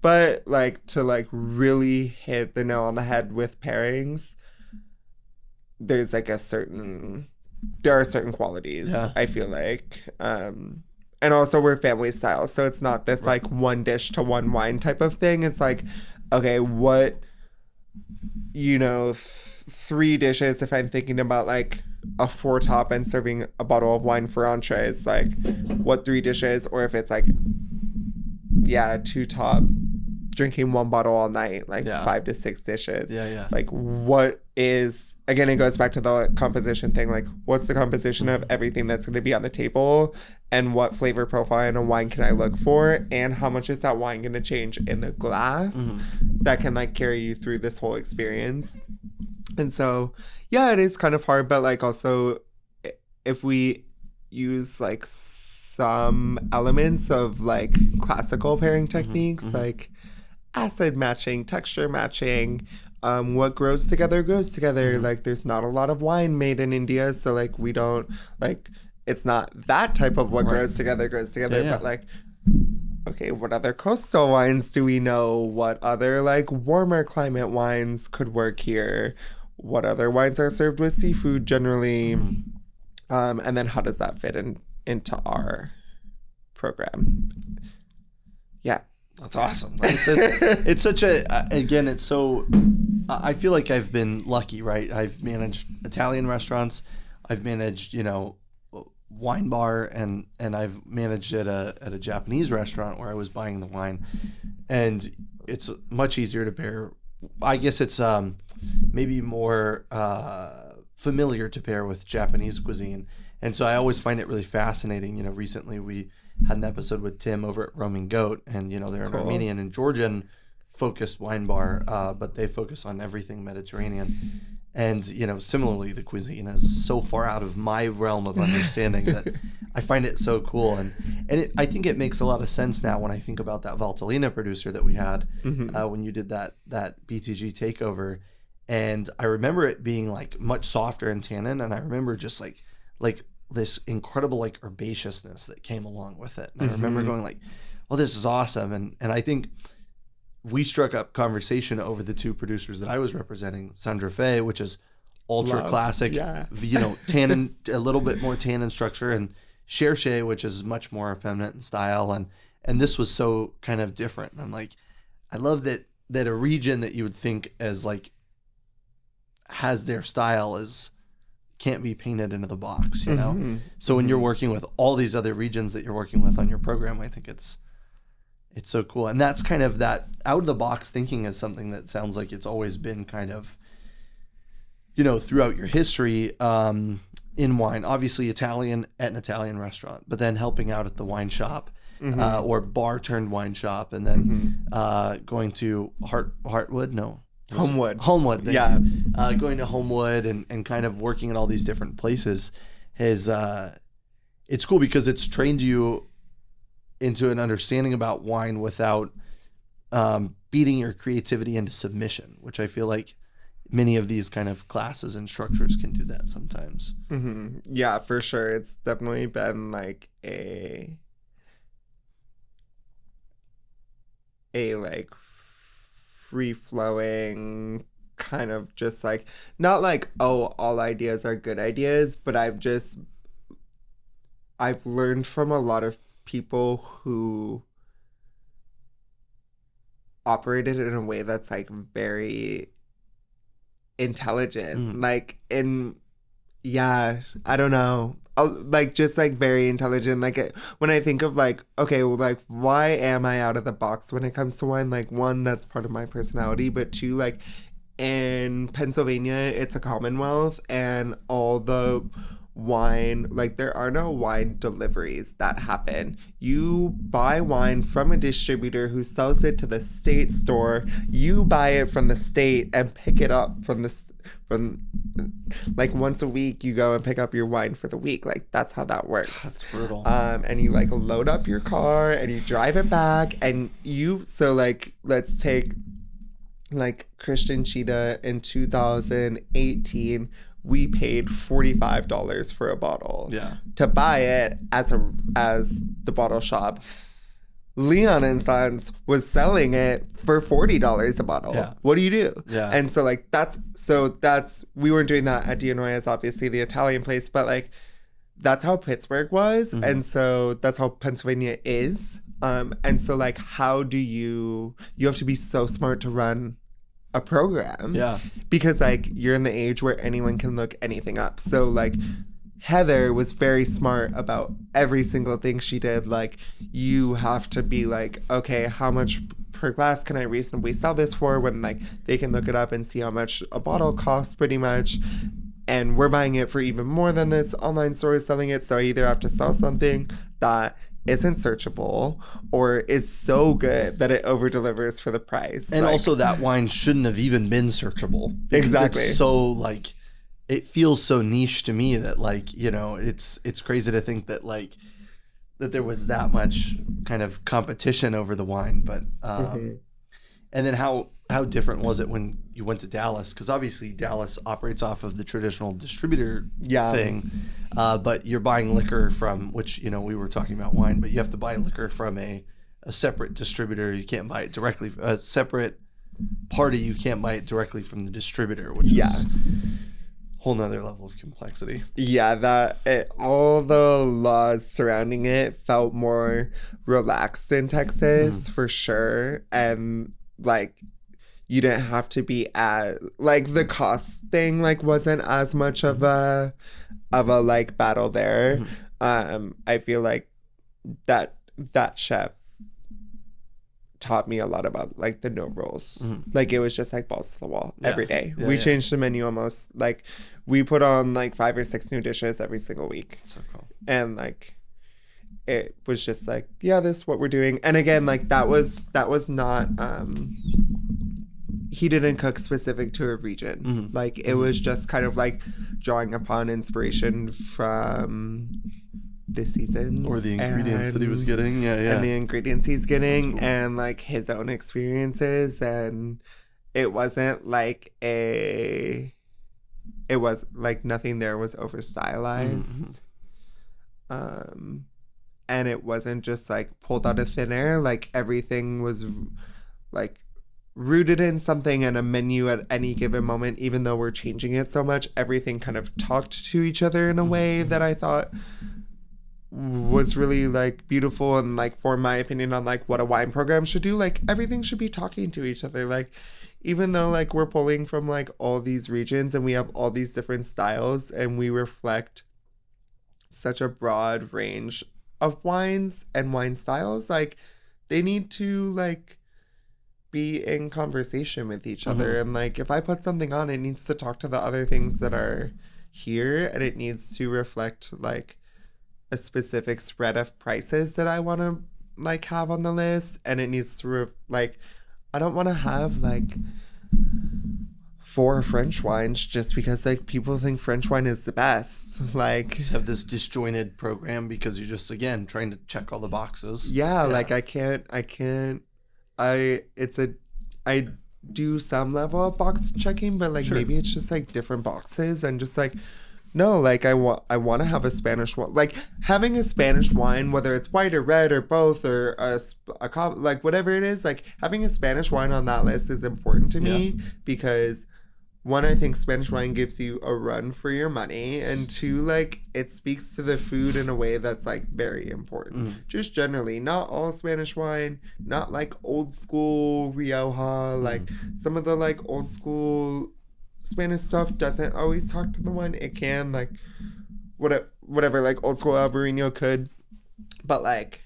But, like, to, like, really hit the nail on the head with pairings, there's, like, there are certain qualities, I feel like. And also we're family style, so it's not this like one dish to one wine type of thing. It's like, okay, what, you know, 3 dishes, if I'm thinking about like a 4-top and serving a bottle of wine for entrees, like what 3 dishes, or if it's like, yeah, 2-top, drinking 1 bottle all night, like 5 to 6 dishes. Like, what is, again, it goes back to the composition thing, like what's the composition of everything that's going to be on the table, and what flavor profile in a wine can I look for, and how much is that wine going to change in the glass that can like carry you through this whole experience. And so, yeah, it is kind of hard, but like also if we use like some elements of like classical pairing techniques, like acid matching, texture matching, what grows together goes together. Like, there's not a lot of wine made in India, so like we don't, like, it's not that type of what grows together but like, okay, what other coastal wines do we know? What other like warmer climate wines could work here? What other wines are served with seafood generally? And then how does that fit into our program? Yeah. That's awesome. It's such a, again, it's so, I feel like I've been lucky, right? I've managed Italian restaurants. I've managed, you know, wine bar, and I've managed at a Japanese restaurant where I was buying the wine. And it's much easier to pair. I guess it's maybe more familiar to pair with Japanese cuisine. And so I always find it really fascinating. You know, recently we had an episode with Tim over at Roaming Goat, and you know they're an Armenian and Georgian focused wine bar, but they focus on everything Mediterranean. And you know, similarly, the cuisine is so far out of my realm of understanding that I find it so cool, and I think it makes a lot of sense now when I think about that Valtellina producer that we had when you did that BTG takeover, and I remember it being like much softer in tannin, and I remember just like this incredible like herbaceousness that came along with it. And I remember going like, well, this is awesome. And I think we struck up conversation over the 2 producers that I was representing, Sandra Fe, which is ultra classic, you know, tannin, a little bit more tannin structure, and Cherche, which is much more effeminate in style. And this was so kind of different. And I'm like, I love that a region that you would think as like has their style is can't be painted into the box, you know? So when you're working with all these other regions that you're working with on your program, I think it's so cool. And that's kind of that out of the box thinking is something that sounds like it's always been kind of, you know, throughout your history in wine, obviously Italian at an Italian restaurant, but then helping out at the wine shop or bar turned wine shop. And then going to Homewood. Going to Homewood and kind of working in all these different places is it's cool because it's trained you into an understanding about wine without beating your creativity into submission, which I feel like many of these kind of classes and structures can do that sometimes. Yeah, for sure. It's definitely been like a like free-flowing kind of just like, not like, oh, all ideas are good ideas, but I've learned from a lot of people who operated in a way that's like very intelligent. Like I don't know. Like just like very intelligent. Like when I think of like, okay, well, like why am I out of the box when it comes to wine? Like one, that's part of my personality, but two, like in Pennsylvania, it's a Commonwealth, and all the wine, like there are no wine deliveries that happen. You buy wine from a distributor who sells it to the state store. You buy it from the state and pick it up from like once a week. You go and pick up your wine for the week. Like that's how that works. That's brutal. And you like load up your car and you drive it back, and so like let's take like Christian Cheetah in 2018. We paid $45 for a bottle to buy it as the bottle shop. Leon and Sons was selling it for $40 a bottle. Yeah. What do you do? Yeah. And so like that's we weren't doing that at Dianoia's, obviously the Italian place, but like that's how Pittsburgh was, and so that's how Pennsylvania is. And so like how do you have to be so smart to run a program, because like you're in the age where anyone can look anything up. So like Heather was very smart about every single thing she did. Like you have to be like, okay, how much per glass can I reasonably sell this for, when like they can look it up and see how much a bottle costs pretty much, and we're buying it for even more than this online store is selling it. So I either have to sell something that isn't searchable or is so good that it over delivers for the price. And like, also that wine shouldn't have even been searchable. Exactly. It's so like, it feels so niche to me that like, you know, it's crazy to think that like, that there was that much kind of competition over the wine. But, and then how different was it when you went to Dallas? Because obviously Dallas operates off of the traditional distributor thing, but you're buying liquor from, which, you know, we were talking about wine, but you have to buy liquor from a separate distributor. You can't buy it directly, a separate party. You can't buy it directly from the distributor, which is a whole nother level of complexity. Yeah, all the laws surrounding it felt more relaxed in Texas for sure. And like, you didn't have to be like the cost thing like wasn't as much of a like battle there. I feel like that chef taught me a lot about like the no rules. Like it was just like balls to the wall every day. We changed the menu almost, like we put on like 5 or 6 new dishes every single week. So cool. And like it was just like, yeah, this is what we're doing. And again, like that was not he didn't cook specific to a region. Like it was just kind of like drawing upon inspiration from the seasons or the ingredients that he was getting. And the ingredients he's getting, cool. And like his own experiences. And it wasn't like it was like nothing there was over stylized. And it wasn't just like pulled out of thin air. Like everything was like rooted in something, and a menu at any given moment, even though we're changing it so much, everything kind of talked to each other in a way that I thought was really like beautiful, and like for my opinion on like what a wine program should do. Like everything should be talking to each other. Like even though like we're pulling from like all these regions and we have all these different styles and we reflect such a broad range of wines and wine styles, like they need to like be in conversation with each other. And like if I put something on, it needs to talk to the other things that are here, and it needs to reflect like a specific spread of prices that I want to like have on the list. And it needs to like, I don't want to have like 4 French wines just because like people think French wine is the best. Like just have this disjointed program because you're just again trying to check all the boxes. Like I do some level of box checking, but like maybe it's just like different boxes, and just like no, like I want to have a Spanish wine. Like having a Spanish wine, whether it's white or red or both or like whatever it is, like having a Spanish wine on that list is important to me because one, I think Spanish wine gives you a run for your money, and two, like, it speaks to the food in a way that's, like, very important. Just generally, not all Spanish wine, not, like, old school Rioja, like, some of the, like, old school Spanish stuff doesn't always talk to the wine. It can, like, whatever, like, old school Albarino could, but, like,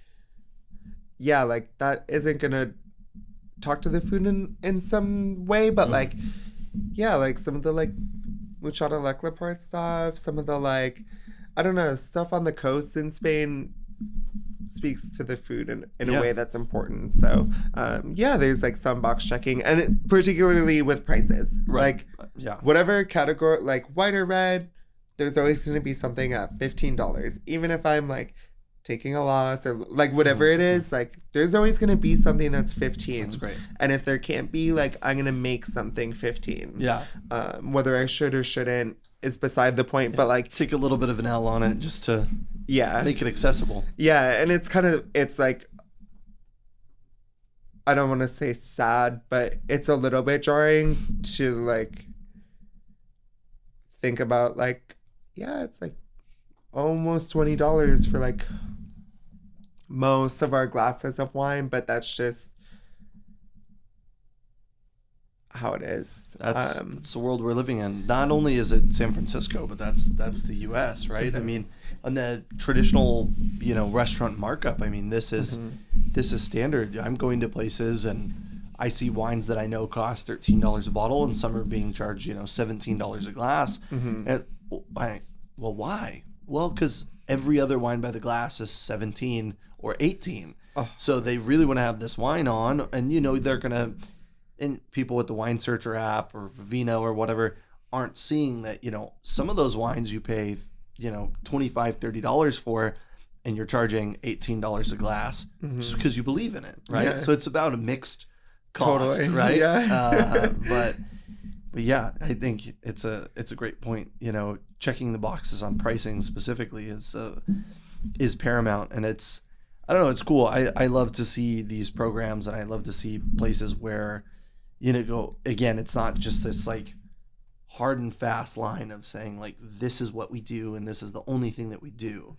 yeah, like, that isn't gonna talk to the food in some way, but, like, yeah, like some of the like Muchada Leclerc stuff, some of the like, I don't know, stuff on the coast in Spain speaks to the food in a way that's important. So, yeah, there's like some box checking, and particularly with prices. Right. Like, whatever category, like white or red, there's always going to be something at $15. Even if I'm like taking a loss or like whatever it is, like there's always going to be something that's 15. That's great. And if there can't be, like, I'm going to make something 15. Yeah. Whether I should or shouldn't is beside the point, but like take a little bit of an L on it just to make it accessible. Yeah. And it's like, I don't want to say sad, but it's a little bit jarring to like think about like, yeah, it's like almost $20 for like most of our glasses of wine, but that's just how it is. That's the world we're living in. Not only is it San Francisco, but that's the U.S., right? I mean, on the traditional, restaurant markup, I mean, this is standard. I'm going to places and I see wines that I know cost $13 a bottle, and some are being charged, $17 a glass. And well, why? Well, because every other wine by the glass is 17 or 18. So they really want to have this wine on, and they're gonna, and people with the Wine Searcher app or Vivino or whatever aren't seeing that some of those wines you pay $25-30 for, and you're charging $18 a glass just because you believe in it, right? Yeah. So it's about a mixed cost, right? Yeah. But yeah, I think it's a great point. Checking the boxes on pricing specifically is paramount, and it's, I don't know, it's cool. I love to see these programs, and I love to see places where go again. It's not just this like hard and fast line of saying like this is what we do and this is the only thing that we do.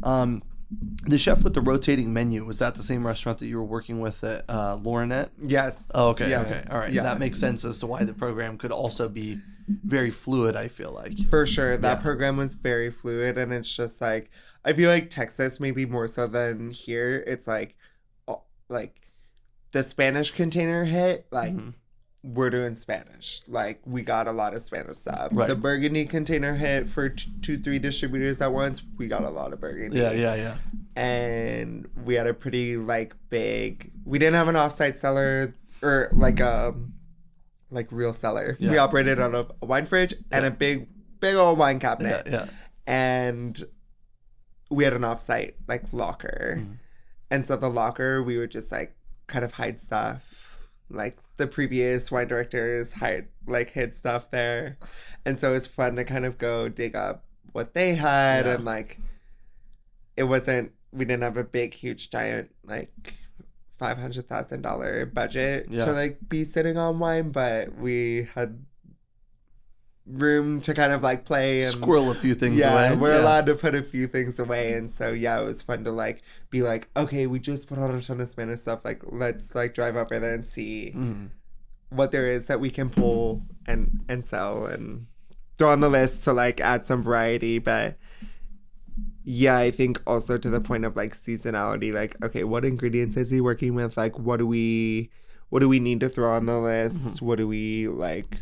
The chef with the rotating menu, was that the same restaurant that you were working with at Laurinette? Yes. Oh, okay. Yeah. Okay. All right. Yeah. That makes sense as to why the program could also be very fluid, I feel like. For sure. That program was very fluid, and it's just like, I feel like Texas maybe more so than here. It's like the Spanish container hit, like we're doing Spanish. Like we got a lot of Spanish stuff. Right. The Burgundy container hit for 2-3 distributors at once. We got a lot of Burgundy. Yeah. And we had a pretty like big. We didn't have an offsite cellar or like real cellar. Yeah. We operated on a wine fridge and a big old wine cabinet. Yeah. And we had an offsite like locker. And so the locker, we would just like kind of hide stuff. Like the previous wine directors hid stuff there. And so it was fun to kind of go dig up what they had. And like, we didn't have a big, huge, giant, like $500,000 budget to like be sitting on wine, but we had room to kind of like play and squirrel a few things away. We're allowed to put a few things away. And so it was fun to like be like, okay, we just put on a ton of Spanish stuff, like let's like drive up there and see what there is that we can pull and sell and throw on the list to like add some variety. But yeah, I think also to the point of like seasonality, like, okay, what ingredients is he working with? Like what do we need to throw on the list? What do we like,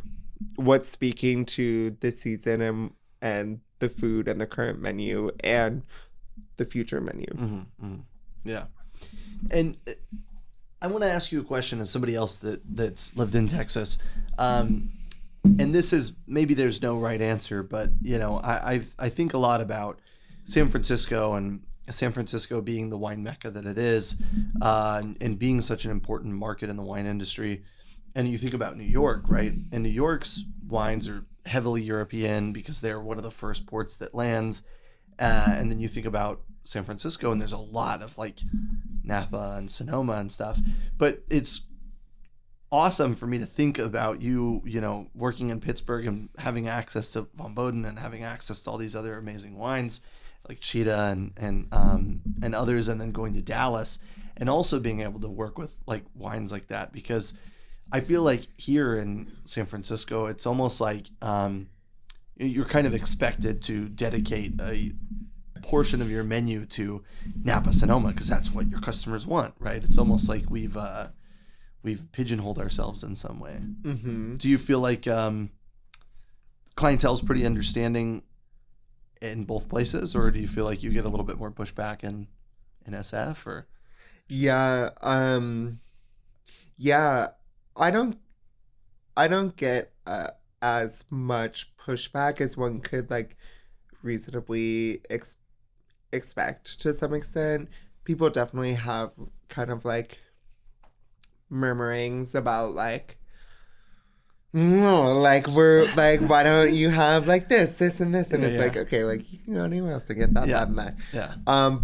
what's speaking to the season and the food and the current menu and the future menu. Yeah. And I want to ask you a question as somebody else that's lived in Texas. And this is, maybe there's no right answer, but I think a lot about San Francisco, and San Francisco being the wine mecca that it is, and being such an important market in the wine industry. And you think about New York, right? And New York's wines are heavily European because they're one of the first ports that lands. And then you think about San Francisco, and there's a lot of like Napa and Sonoma and stuff. But it's awesome for me to think about you, working in Pittsburgh and having access to Von Boden and having access to all these other amazing wines like Cheetah and others, and then going to Dallas and also being able to work with like wines like that, because I feel like here in San Francisco, it's almost like you're kind of expected to dedicate a portion of your menu to Napa Sonoma because that's what your customers want, right? It's almost like we've pigeonholed ourselves in some way. Mm-hmm. Do you feel like clientele's pretty understanding in both places, or do you feel like you get a little bit more pushback in SF? Or Yeah, yeah, I don't get as much pushback as one could like reasonably expect to some extent. People definitely have kind of like murmurings about like, no, like we're like, why don't you have like this and this, and it's like, okay, like you can go anywhere else to get that, that, and that. Yeah.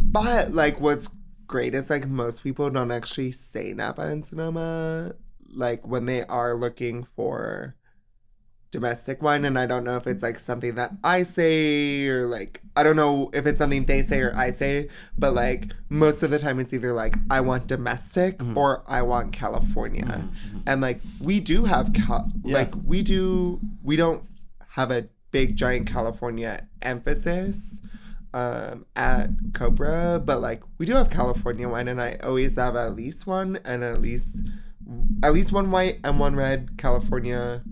But like what's great is like most people don't actually say Napa and Sonoma like when they are looking for domestic wine, and I don't know if it's like something that I say or like I don't know if it's something they say or I say, but like most of the time it's either like I want domestic or I want California. And like we do have like we don't have a big giant California emphasis at Copra, but like we do have California wine, and I always have at least one, and at least one white and one red California.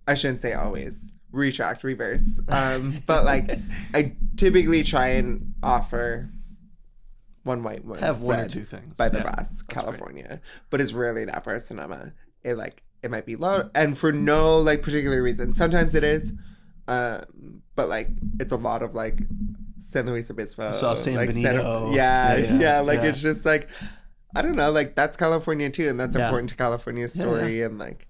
I shouldn't say always. Reverse. But like I typically try and offer one white, one Have one red or two things by the best California, great. But it's rarely Napa or Sonoma. It might be low, and for no like particular reason. Sometimes it is, but like it's a lot of like San Luis Obispo, San like Benito. It's just like I don't know, like that's California too, and that's important to California's story and like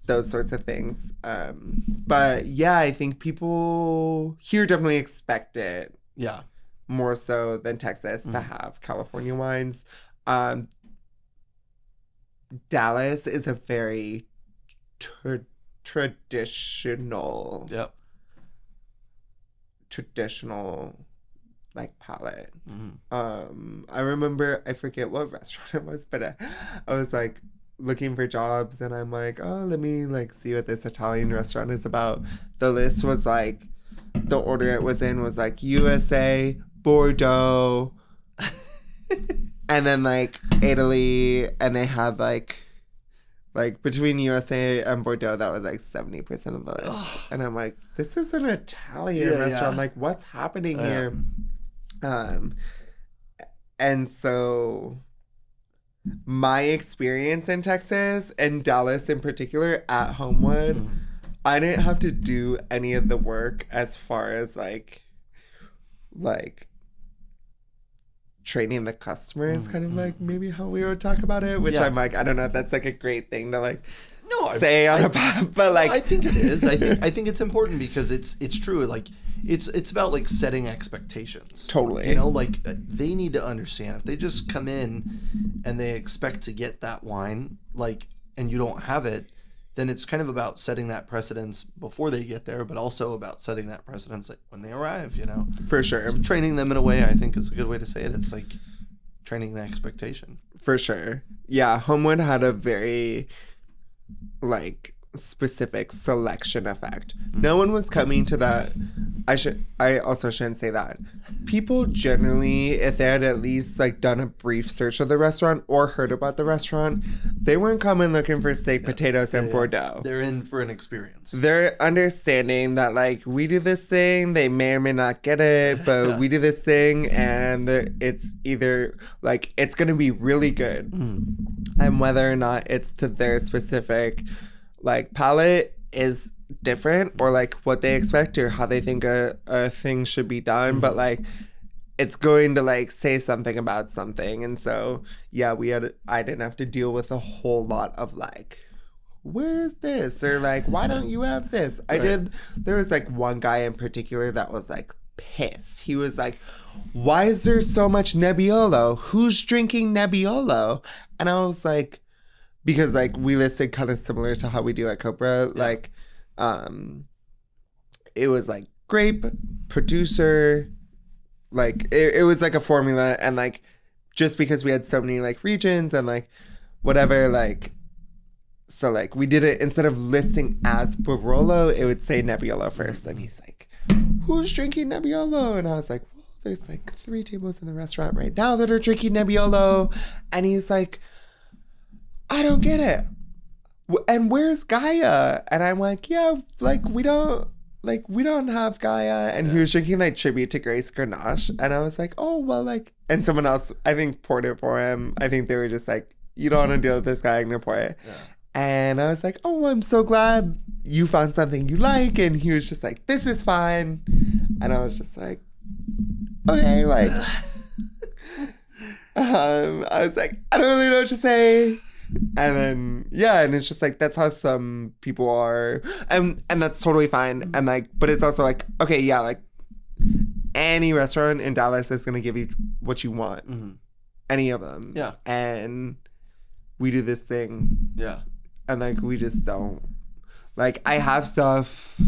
those sorts of things. But yeah, I think people here definitely expect it. Yeah. More so than Texas to have California wines. Dallas is a very traditional. Yep. Traditional like palette. I remember, I forget what restaurant it was, but I was like looking for jobs, and I'm like, oh, let me like see what this Italian restaurant is about. The list was like, the order it was in was like USA, Bordeaux, and then like Italy, and they had like between USA and Bordeaux, that was like 70% of the list. And I'm like, this is an Italian restaurant. Like, what's happening here? And so my experience in Texas and Dallas in particular at Homewood, I didn't have to do any of the work as far as like training the customers, kind of like maybe how we would talk about it, which I'm like, I don't know if that's like a great thing to like say on a but like I think it is. I think it's important because it's true. Like it's about like setting expectations. Totally. Like they need to understand if they just come in and they expect to get that wine, like, and you don't have it, then it's kind of about setting that precedence before they get there, but also about setting that precedence like when they arrive, For sure. So training them in a way, I think is a good way to say it. It's like training the expectation. For sure. Yeah, Homewood had a very like specific selection effect. No one was coming to that. I also shouldn't say that. People generally, if they had at least like done a brief search of the restaurant or heard about the restaurant, they weren't coming looking for steak, potatoes, and Bordeaux. They're in for an experience. They're understanding that like we do this thing, they may or may not get it, but we do this thing, and it's either like it's gonna be really good, and whether or not it's to their specific like palate is different, or like what they expect or how they think a thing should be done, but like it's going to like say something about something. And so yeah, I didn't have to deal with a whole lot of like, where's this, or like, why don't you have this? There was like one guy in particular that was like pissed. He was like, why is there so much Nebbiolo? Who's drinking Nebbiolo? And I was like, because like we listed kind of similar to how we do at Copra, like it was like grape, producer, like it was like a formula, and like just because we had so many like regions and like whatever, like so like we did it instead of listing as Barolo, it would say Nebbiolo first. And he's like, who's drinking Nebbiolo? And I was like, well, there's like 3 tables in the restaurant right now that are drinking Nebbiolo. And he's like, I don't get it. And where's Gaia? And I'm like, yeah, like we don't have Gaia. And he was drinking like tribute to Grace Grenache. And I was like, oh, well, like, and someone else, I think, poured it for him. I think they were just like, you don't want to deal with this guy, I'm going to pour it. Yeah. And I was like, oh, I'm so glad you found something you like. And he was just like, this is fine. And I was just like, okay, like, I was like, I don't really know what to say. And then, yeah, and it's just like, that's how some people are. And that's totally fine. And like, but it's also like, okay, yeah, like any restaurant in Dallas is going to give you what you want. Mm-hmm. Any of them. Yeah. And we do this thing. Yeah. And like, we just don't. Like, I have stuff.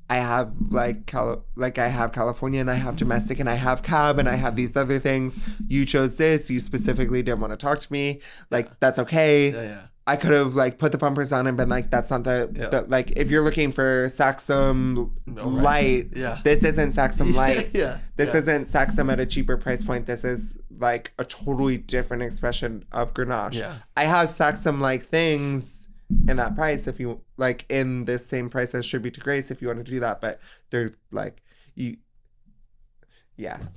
I have like I have California and I have domestic and I have cab and I have these other things. You chose this. You specifically didn't want to talk to me. Like, that's okay. Yeah. I could have like put the bumpers on and been like, that's not the like, if you're looking for Saxum Light, this isn't Saxum Light. This isn't Saxum at a cheaper price point. This is like a totally different expression of Grenache. Yeah. I have Saxum like things in that price if you like, in this same price as Tribute to Grace if you want to do that, but they're like, I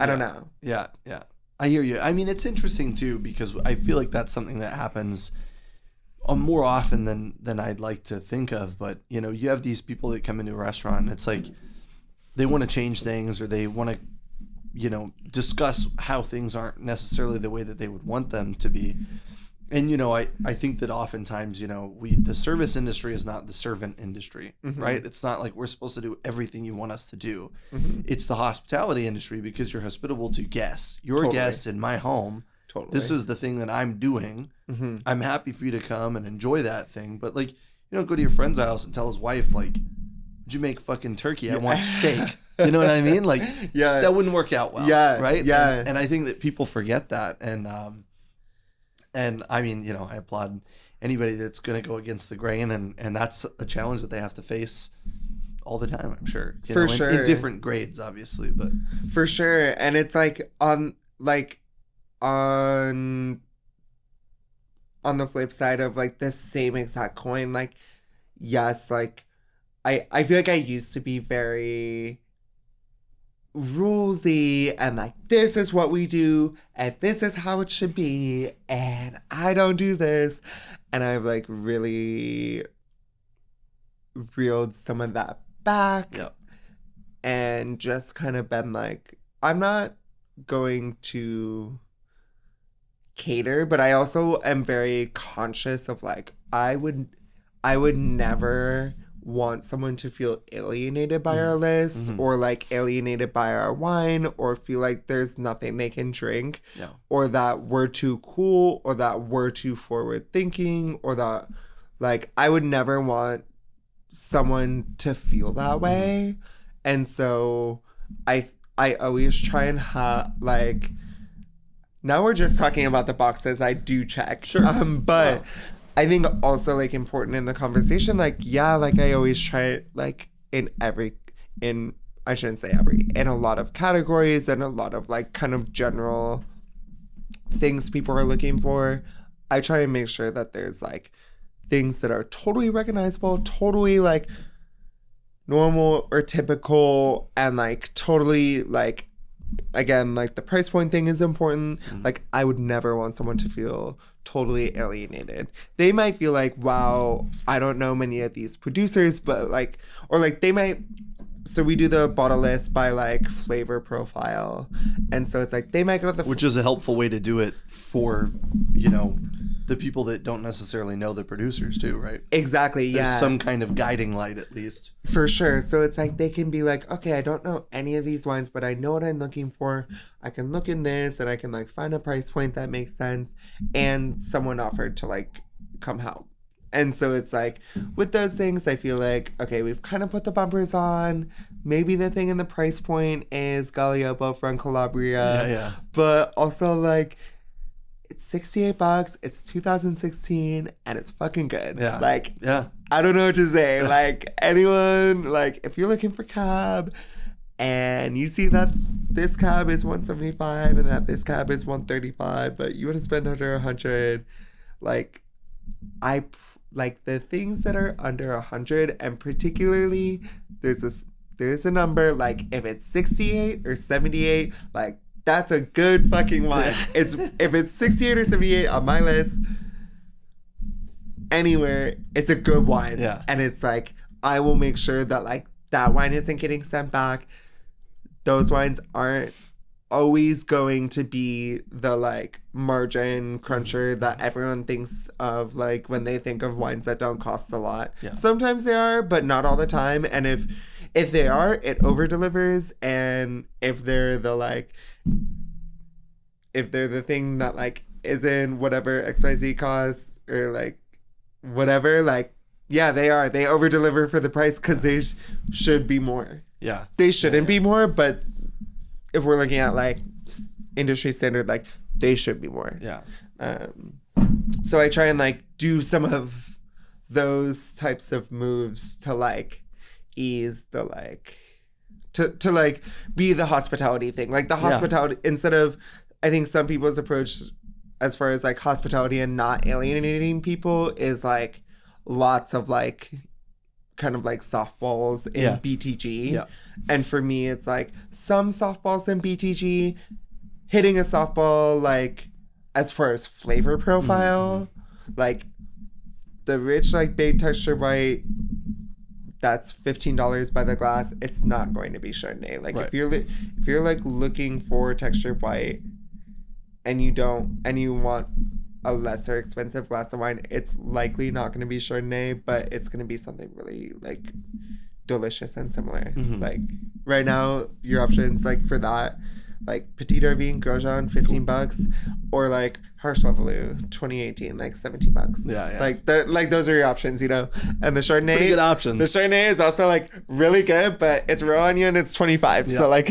don't know. Yeah I hear you. I mean, it's interesting too, because I feel like that's something that happens more often than I'd like to think of. But you know, you have these people that come into a restaurant and it's like they want to change things, or they want to, you know, discuss how things aren't necessarily the way that they would want them to be. And, you know, I think that oftentimes, you know, the service industry is not the servant industry, mm-hmm. right? It's not like we're supposed to do everything you want us to do. Mm-hmm. It's the hospitality industry, because you're hospitable to guests. You're a guest in my home. Totally. This is the thing that I'm doing. Mm-hmm. I'm happy for you to come and enjoy that thing. But, like, you don't go to your friend's house and tell his wife, like, did you make fucking turkey? I want steak. You know what I mean? Like, that wouldn't work out well. Yeah. Right? Yeah. And I think that people forget that. And I mean, you know, I applaud anybody that's going to go against the grain, and that's a challenge that they have to face all the time, I'm sure. For sure. In different grades, obviously, but. For sure. And it's like on the flip side of like the same exact coin, like, yes, like I feel like I used to be very rulesy and like, this is what we do and this is how it should be and I don't do this, and I've like really reeled some of that back. Yep. And just kind of been like, I'm not going to cater, but I also am very conscious of like, I would never want someone to feel alienated by our list, mm-hmm. or like alienated by our wine, or feel like there's nothing they can drink, or that we're too cool, or that we're too forward thinking, or that like, I would never want someone to feel that way. And so I always try and like, now we're just talking about the boxes I do check. Sure. But I think also like important in the conversation, like, yeah, like I always try like in I shouldn't say every, in a lot of categories and a lot of like kind of general things people are looking for, I try and make sure that there's like things that are totally recognizable, totally like normal or typical, and like totally like, again, like the price point thing is important. Mm-hmm. Like, I would never want someone to feel totally alienated. They might feel like, wow, I don't know many of these producers, but like, or like they might, so we do the bottle list by like flavor profile. And so it's like, they might go to which is a helpful way to do it for, you know, the people that don't necessarily know the producers too, right? Exactly, yeah. There's some kind of guiding light at least. For sure. So it's like they can be like, okay, I don't know any of these wines, but I know what I'm looking for. I can look in this and I can like find a price point that makes sense. And someone offered to like come help. And so it's like, with those things, I feel like, okay, we've kind of put the bumpers on. Maybe the thing in the price point is Galliopo from Calabria. Yeah. But also, like, it's $68. It's 2016, and it's fucking good. Yeah. Like, Yeah. I don't know what to say. Like, anyone, like, if you're looking for cab and you see that this cab is $175 and that this cab is $135, but you want to spend under $100, like, like the things that are under $100, and particularly there's a number, like if it's 68 or 78, like that's a good fucking wine. It's if it's 68 or 78 on my list, anywhere, it's a good wine. Yeah. And it's like, I will make sure that like that wine isn't getting sent back. Those wines aren't always going to be the like margin cruncher that everyone thinks of, like when they think of wines that don't cost a lot. Yeah. Sometimes they are, but not all the time. And if they are, it over delivers. And if they're the thing that like isn't whatever XYZ costs or like whatever, like yeah, they over deliver for the price, because they should be more. Yeah. They shouldn't be more, but if we're looking at like industry standard, like they should be more. Yeah. So I try and like do some of those types of moves to like ease the like to like be the hospitality thing. Like the hospitality instead of, I think some people's approach as far as like hospitality and not alienating people is like lots of like kind of like softballs in BTG. Yeah. And for me, it's like some softballs in BTG, hitting a softball like as far as flavor profile, like the rich like big texture white, that's $15 by the glass. It's not going to be Chardonnay. Like if you're like looking for texture white and you want a lesser expensive glass of wine, it's likely not going to be Chardonnay, but it's going to be something really like delicious and similar. Like right now, your options like for that, like Petit Arvin Grosjean, $15, or like Harsh Levelou 2018, like $17. Yeah. Like those are your options, you know. And the Chardonnay, pretty good options. The Chardonnay is also like really good, but it's raw onion, it's $25. So like,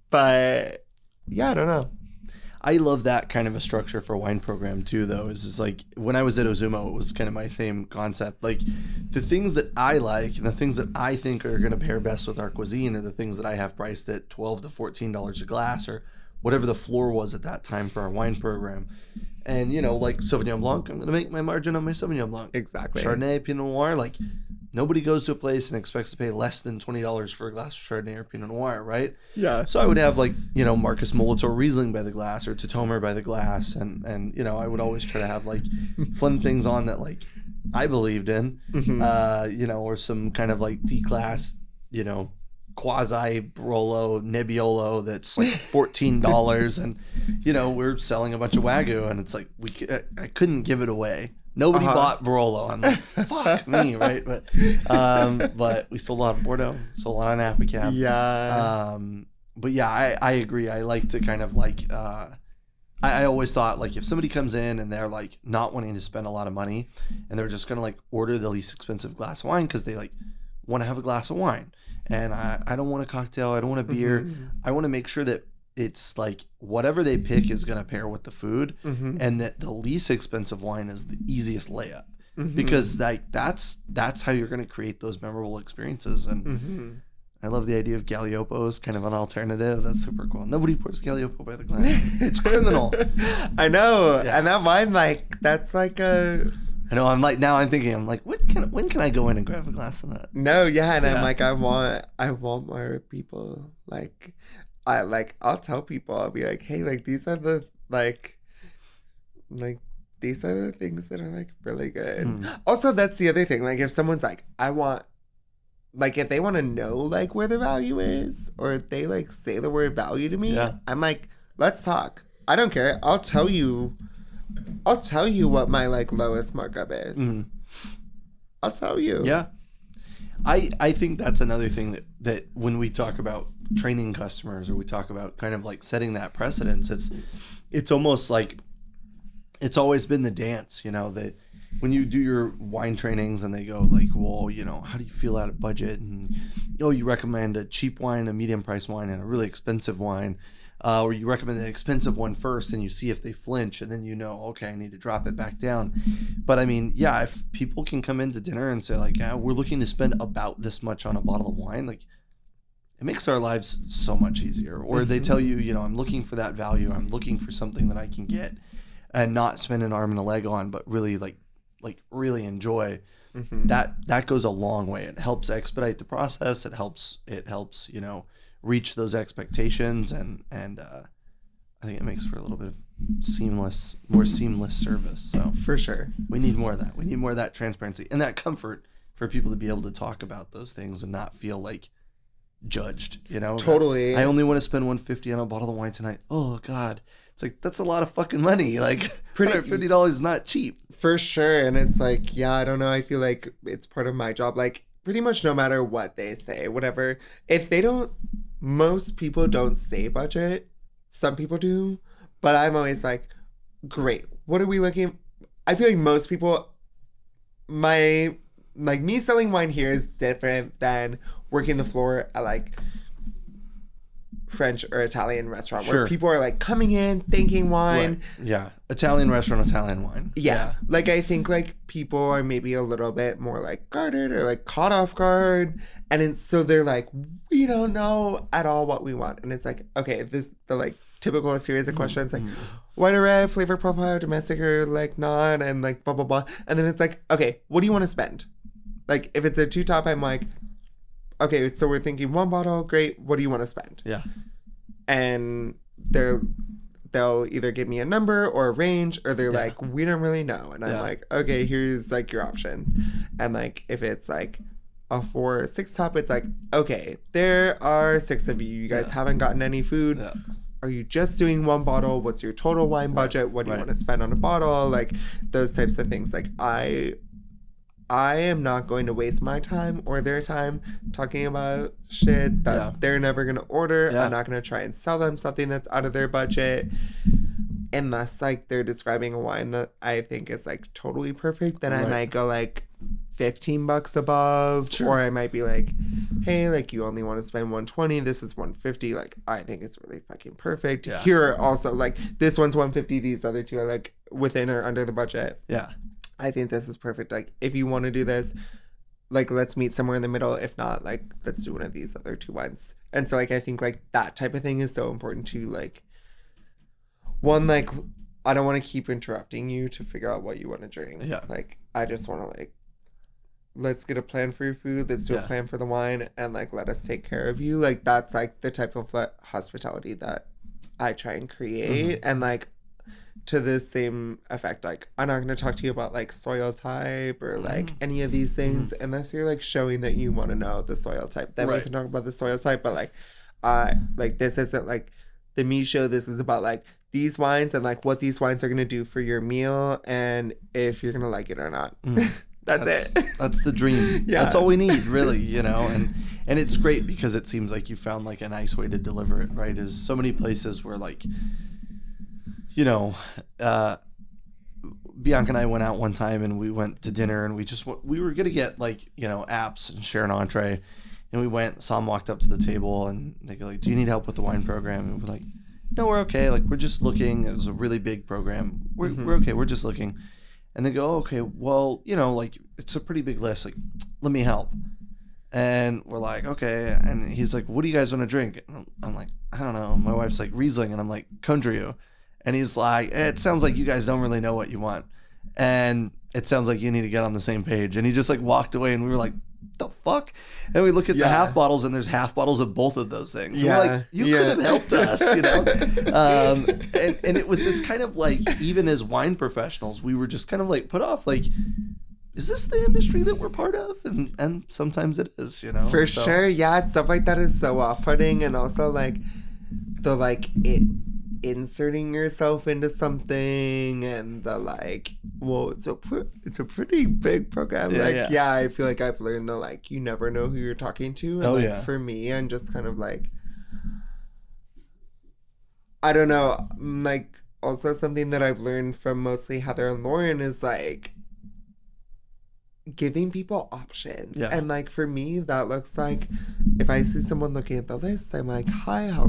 but yeah, I don't know. I love that kind of a structure for a wine program too, though. Is like when I was at Ozumo, it was kind of my same concept. Like the things that I like and the things that I think are going to pair best with our cuisine are the things that I have priced at $12 to $14 a glass, or whatever the floor was at that time for our wine program. And you know, like Sauvignon Blanc, I'm going to make my margin on my Sauvignon Blanc. Exactly. Chardonnay, Pinot Noir, like nobody goes to a place and expects to pay less than $20 for a glass of Chardonnay or Pinot Noir, right? Yeah. So I would have like, you know, Marcus Molitor Riesling by the glass or Tatomer by the glass. And you know, I would always try to have like fun things on that like I believed in, you know, or some kind of like D-class, you know, quasi Barolo Nebbiolo that's like $14. And, you know, we're selling a bunch of Wagyu and it's like, I couldn't give it away. Nobody bought Barolo. I'm like, fuck me, right? But we sold a lot of Bordeaux, sold a lot of Napa Cab. Yeah. But yeah, I agree. I like to kind of like, I always thought like if somebody comes in and they're like not wanting to spend a lot of money and they're just going to like order the least expensive glass of wine because they like want to have a glass of wine. And I don't want a cocktail. I don't want a beer. I want to make sure that it's like whatever they pick is going to pair with the food, and that the least expensive wine is the easiest layup, because like that's how you're going to create those memorable experiences. And I love the idea of Galliopo as kind of an alternative. That's super cool. Nobody pours Galliopo by the glass. It's criminal. I know. Yeah. And that wine, like, that's like a... I know. I'm like, now I'm thinking, I'm like, when can I go in and grab a glass of that? No, yeah. And I'm like, I want more people. Like, I'll tell people, I'll be like, hey, like, these are the, these are the things that are, like, really good. Also, that's the other thing. Like, if someone's like, if they want to know, like, where the value is, or if they, like, say the word value to me, I'm like, let's talk. I don't care. I'll tell you what my, like, lowest markup is. I'll tell you. Yeah. I think that's another thing that when we talk about training customers, or we talk about kind of like setting that precedence, it's almost like it's always been the dance, that when you do your wine trainings and they go like, well, how do you feel out of budget? And, you recommend a cheap wine, a medium price wine, and a really expensive wine. Or you recommend an expensive one first and you see if they flinch and then okay, I need to drop it back down. But I mean, yeah, if people can come into dinner and say like, we're looking to spend about this much on a bottle of wine, like it makes our lives so much easier. Or they tell you, I'm looking for that value. I'm looking for something that I can get and not spend an arm and a leg on, but really like really enjoy. That goes a long way. It helps expedite the process. It helps, reach those expectations, and I think it makes for a little bit of more seamless service. So For sure. we need more of that. We need more of that transparency and that comfort for people to be able to talk about those things and not feel like judged, Totally. I only want to spend $150 on a bottle of wine tonight. Oh God. It's like, that's a lot of fucking money. Like $150 is not cheap. For sure. And it's like, yeah, I don't know. I feel like it's part of my job. Like pretty much no matter what they say, whatever, if they don't, most people don't say budget. Some people do, but I'm always like, great. What are we looking? I feel like most people, me selling wine here is different than working the floor at like French or Italian restaurant where people are like coming in thinking wine. Right. Yeah. Italian restaurant, Italian wine. Yeah. Like I think like people are maybe a little bit more like guarded or like caught off guard. And so they're like, we don't know at all what we want. And it's like, okay, the like typical series of questions like white or red, flavor profile, domestic or like non, and like blah, blah, blah. And then it's like, okay, what do you want to spend? Like if it's a two top, I'm like, okay, so we're thinking one bottle, great. What do you want to spend? Yeah. And they'll either give me a number or a range, or they're like, we don't really know. And I'm like, okay, here's like your options. And like, if it's like a 4 or 6 top, it's like, okay, there are 6 of you. You guys haven't gotten any food. Yeah. Are you just doing one bottle? What's your total wine budget? What do you want to spend on a bottle? Like those types of things. Like I am not going to waste my time or their time talking about shit that they're never going to order. I'm not going to try and sell them something that's out of their budget unless like they're describing a wine that I think is like totally perfect. Then I might go like $15 above, or I might be like, hey, like you only want to spend $120. This is $150. Like I think it's really fucking perfect. Yeah. Here are also like this one's $150. These other two are like within or under the budget. Yeah. I think this is perfect. Like, if you want to do this, like, let's meet somewhere in the middle. If not, like, let's do one of these other 2 wines. And so, like, I think, like, that type of thing is so important to, like, one, like, I don't want to keep interrupting you to figure out what you want to drink. Yeah. Like, I just want to, like, let's get a plan for your food. Let's do a plan for the wine. And, like, let us take care of you. Like, that's, like, the type of hospitality that I try and create. And, like, to the same effect, like I'm not going to talk to you about like soil type or like any of these things unless you're like showing that you want to know the soil type. Then we can talk about the soil type, but like this isn't like the me show. This is about like these wines and like what these wines are going to do for your meal and if you're going to like it or not. That's it. That's the dream. That's all we need, really, and it's great because it seems like you found like a nice way to deliver it, right? Is so many places where like Bianca and I went out one time and we went to dinner and we were going to get like, apps and share an entree. And we went, Somm walked up to the table and they go like, do you need help with the wine program? And we're like, no, we're okay. Like, we're just looking. It was a really big program. We're okay. We're just looking. And they go, okay, well, like it's a pretty big list. Like, let me help. And we're like, okay. And he's like, what do you guys want to drink? And I'm like, I don't know. My wife's like Riesling. And I'm like, Condrieu. And he's like, it sounds like you guys don't really know what you want. And it sounds like you need to get on the same page. And he just like walked away and we were like, the fuck? And we look at the half bottles and there's half bottles of both of those things. Yeah. We're like, you could have helped us, and it was this kind of like, even as wine professionals, we were just kind of like put off like, is this the industry that we're part of? And sometimes it is, For sure. Yeah. Stuff like that is so off-putting. And also like the like inserting yourself into something and the like, well, it's a pretty big program. I feel like I've learned that like you never know who you're talking to. And for me, I'm just kind of like, I don't know, like also something that I've learned from mostly Heather and Lauren is like giving people options. Yeah. And like for me, that looks like if I see someone looking at the list, I'm like, hi, how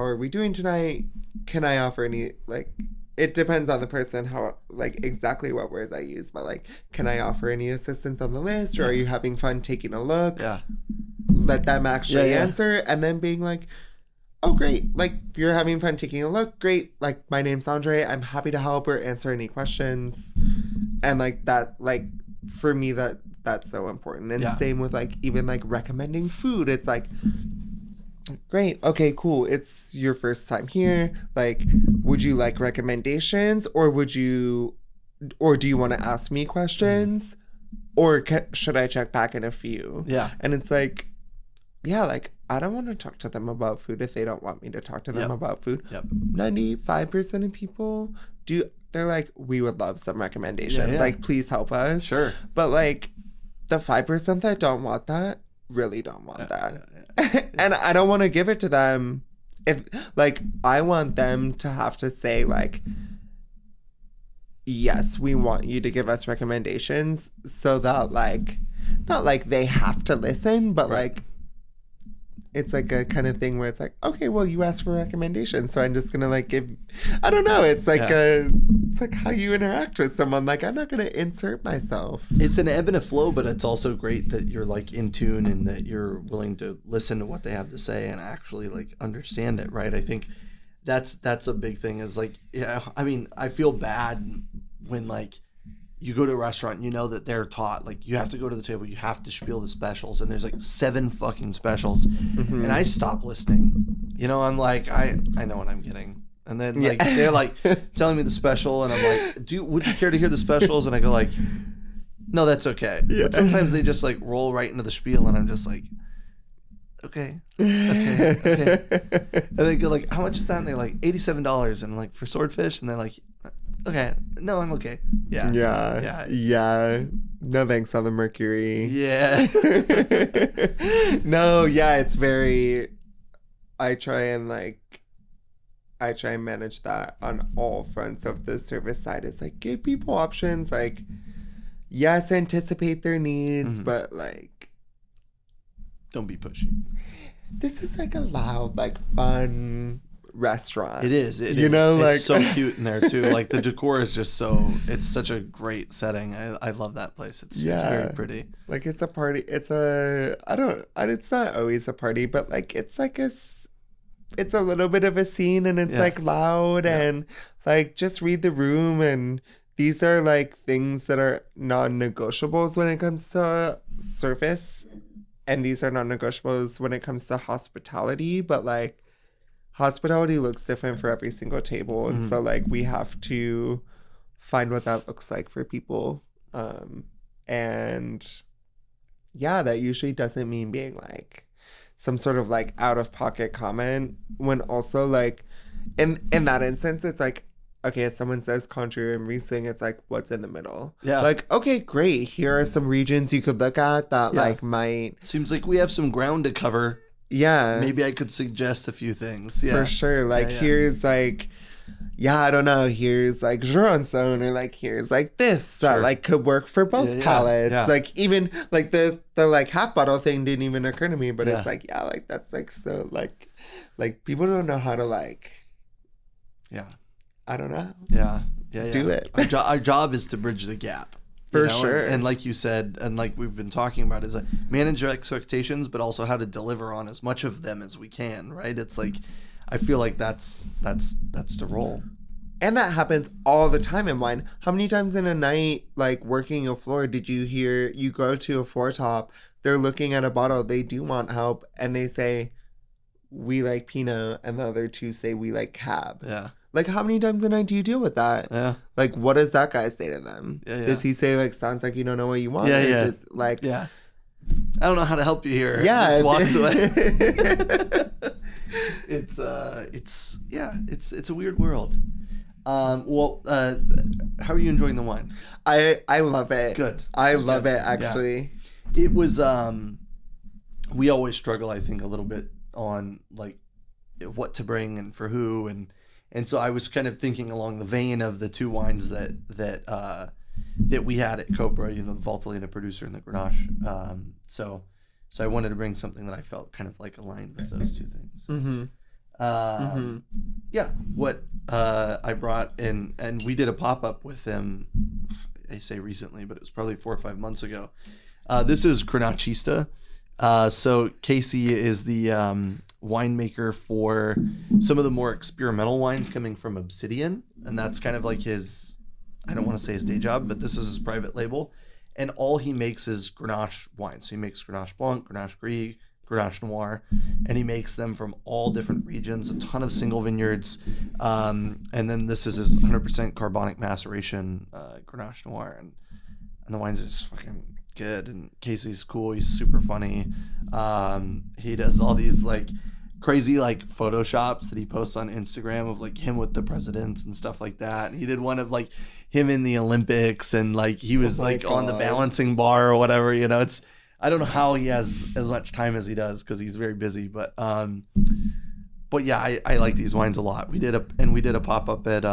are we doing tonight? Can I offer any, like, it depends on the person how, like, exactly what words I use, but like, can I offer any assistance on the list, or are you having fun taking a look? Yeah. Let them actually Yeah. answer, and then being like, oh, great, like, you're having fun taking a look, great, like, my name's Andre, I'm happy to help or answer any questions. And like that, like, for me, that's so important. And same with like even like recommending food. It's like, great, okay, cool, it's your first time here, like, would you like recommendations, or do you want to ask me questions, or should I check back in a few? And it's like, yeah, like, I don't want to talk to them about food if they don't want me to talk to them about food. 95% of people do. They're like, we would love some recommendations. Like, please help us. Sure. But like, the 5% that don't want that really don't want that. And I don't want to give it to them. If like, I want them to have to say like, yes, we want you to give us recommendations, so that like, not like they have to listen, but like, it's like a kind of thing where it's like, okay, well, you asked for recommendations, so I'm just gonna like give, I don't know, it's like it's like how you interact with someone. Like, I'm not gonna insert myself. It's an ebb and a flow, but it's also great that you're like in tune and that you're willing to listen to what they have to say and actually like understand it, right? I think that's a big thing. Is like, I mean, I feel bad when like you go to a restaurant and you know that they're taught like you have to go to the table, you have to spiel the specials, and there's like 7 fucking specials, and I stop listening. You know, I'm like, I know what I'm getting. And then like they're like telling me the special, and I'm like, would you care to hear the specials? And I go like, no, that's okay. But sometimes they just like roll right into the spiel, and I'm just like, okay. And they go like, how much is that? And they're like, $87. And I'm like, for swordfish? And they're like, okay, no, I'm okay. Yeah. No thanks on the mercury. No, it's very, I try and manage that on all fronts of the service side. It's like, give people options. Like, yes, anticipate their needs, but like, don't be pushy. This is like a loud, like, fun restaurant. It is. You know, like, it's so cute in there too. Like, the decor is just it's such a great setting. I love that place. It's very pretty. Like, it's a party. It's not always a party, but like, it's like it's a little bit of a scene, and it's like loud and like, just read the room. And these are like things that are non-negotiables when it comes to service, and these are non-negotiables when it comes to hospitality. But like, hospitality looks different for every single table, and so like, we have to find what that looks like for people. And that usually doesn't mean being like some sort of like out of pocket comment, when also like in that instance, it's like, okay, if someone says Contour and Riesling, it's like, what's in the middle? Like, okay, great, here are some regions you could look at that like might, seems like we have some ground to cover. Maybe I could suggest a few things. For sure. Like, here's like, I don't know, here's like Jurançon, or like, here's like this that like could work for both palates. Like, even like the like half bottle thing didn't even occur to me, but it's like, like, that's like, so like people don't know how to like, I don't know. Do it. Our job is to bridge the gap. For sure. And like you said, and like we've been talking about, is like manage your expectations, but also how to deliver on as much of them as we can, right? It's like, I feel like that's the role. And that happens all the time in wine. How many times in a night, like working a floor, did you hear, you go to a floor top, they're looking at a bottle, they do want help, and they say, we like Pinot, and the other two say, we like Cab. Like, how many times a night do you deal with that? Like, what does that guy say to them? Does he say, like, sounds like you don't know what you want? Just, like, I don't know how to help you here. Just walks away. It's a weird world. How are you enjoying the wine? I love it. Good. I love it, actually. It was, we always struggle, I think, a little bit on, like, what to bring and for who, and And so I was kind of thinking along the vein of the two wines that we had at Copra, the Valtellina producer and the Grenache. So I wanted to bring something that I felt kind of like aligned with those two things. Yeah, what I brought in, and we did a pop-up with him, I say recently, but it was probably 4 or 5 months ago. This is Grenachista. So Casey is the winemaker for some of the more experimental wines coming from Obsidian, and that's kind of like his, I don't want to say his day job, but this is his private label, and all he makes is Grenache wine. So he makes Grenache Blanc, Grenache Gris, Grenache Noir, and he makes them from all different regions, a ton of single vineyards, and then this is his 100% carbonic maceration Grenache Noir, and the wines are just fucking good. And Casey's cool, he's super funny. He does all these like crazy like photoshops that he posts on Instagram of like him with the presidents and stuff like that. And he did one of like him in the Olympics, and like he was like on the balancing bar or whatever. It's, I don't know how he has as much time as he does because he's very busy, but yeah, I like these wines a lot. We did a pop-up at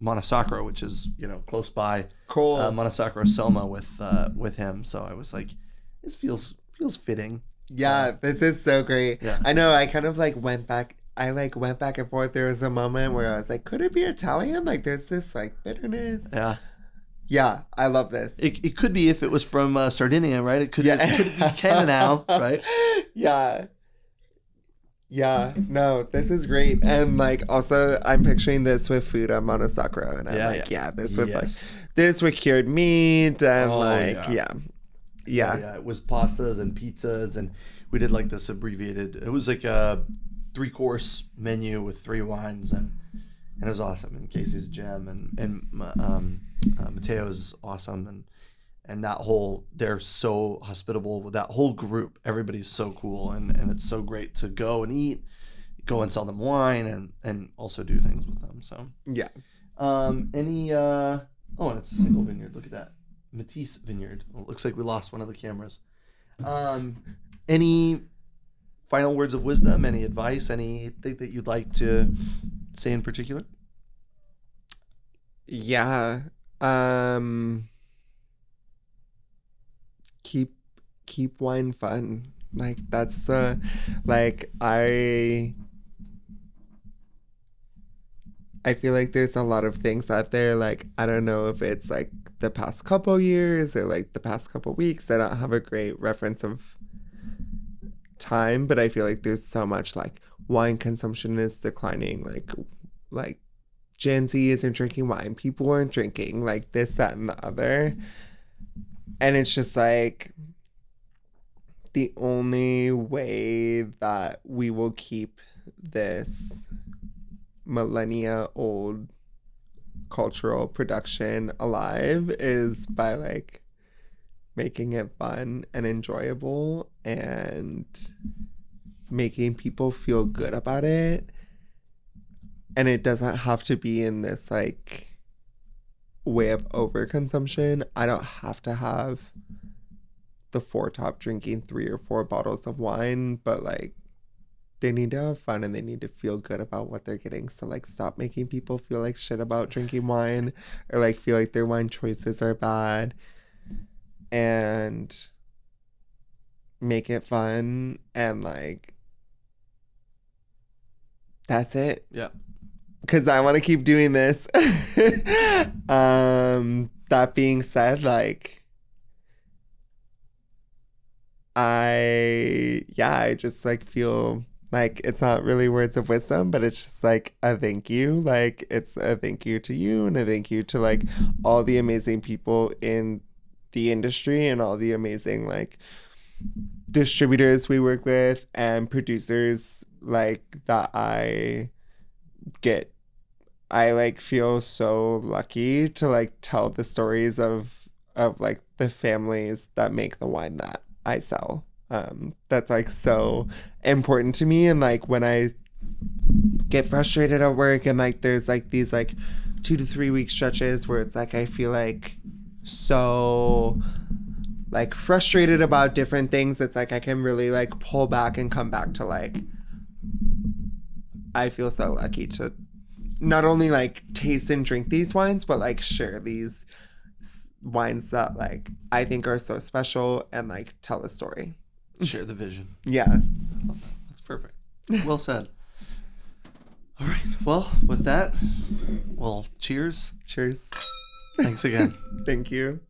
Montesacro, which is close by. Cool. Montesacro Soma with him. So I was like, this feels fitting. Yeah, this is so great. Yeah. I know. I kind of like went back. I like went back and forth. There was a moment where I was like, could it be Italian? Like, there's this like bitterness. Yeah. Yeah, I love this. It could be if it was from Sardinia, right? It could be Canada, right? Yeah. Yeah, no, this is great. And like also I'm picturing this with food at Montesacro, and I'm this with cured meat and yeah. It was pastas and pizzas, and we did like this abbreviated, it was like a 3-course menu with 3 wines, and it was awesome. And Casey's a gem, and Mateo's awesome, and that whole, they're so hospitable with that whole group. Everybody's so cool, and it's so great to go and eat, go and sell them wine, and also do things with them. So yeah. And it's a single vineyard. Look at that, Matisse Vineyard. Well, it looks like we lost one of the cameras. Any final words of wisdom? Any advice? Anything that you'd like to say in particular? Yeah. Keep wine fun. Like that's like I feel like there's a lot of things out there. Like I don't know if it's like the past couple years or like the past couple weeks. I don't have a great reference of time, but I feel like there's so much like wine consumption is declining. Like Gen Z isn't drinking wine. People aren't drinking, like this, that, and the other. And it's just like the only way that we will keep this millennia old cultural production alive is by like making it fun and enjoyable and making people feel good about it. And it doesn't have to be in this like way of overconsumption. I don't have to have the 4 top drinking 3 or 4 bottles of wine, but like they need to have fun and they need to feel good about what they're getting. So like stop making people feel like shit about drinking wine or like feel like their wine choices are bad, and make it fun, and like that's it. Yeah. Because I want to keep doing this. That being said, like, I just like feel like it's not really words of wisdom, but it's just like a thank you. Like it's a thank you to you and a thank you to like all the amazing people in the industry and all the amazing like distributors we work with and producers like that I like feel so lucky to like tell the stories of like the families that make the wine that I sell. That's like so important to me. And like when I get frustrated at work and like there's like these like 2 to 3 week stretches where it's like I feel like so like frustrated about different things, it's like I can really like pull back and come back to like I feel so lucky to not only like taste and drink these wines, but like share these wines that like I think are so special and like tell a story. Share the vision. Yeah. That's perfect. Well said. All right. Well, with that, well, cheers. Cheers. Thanks again. Thank you.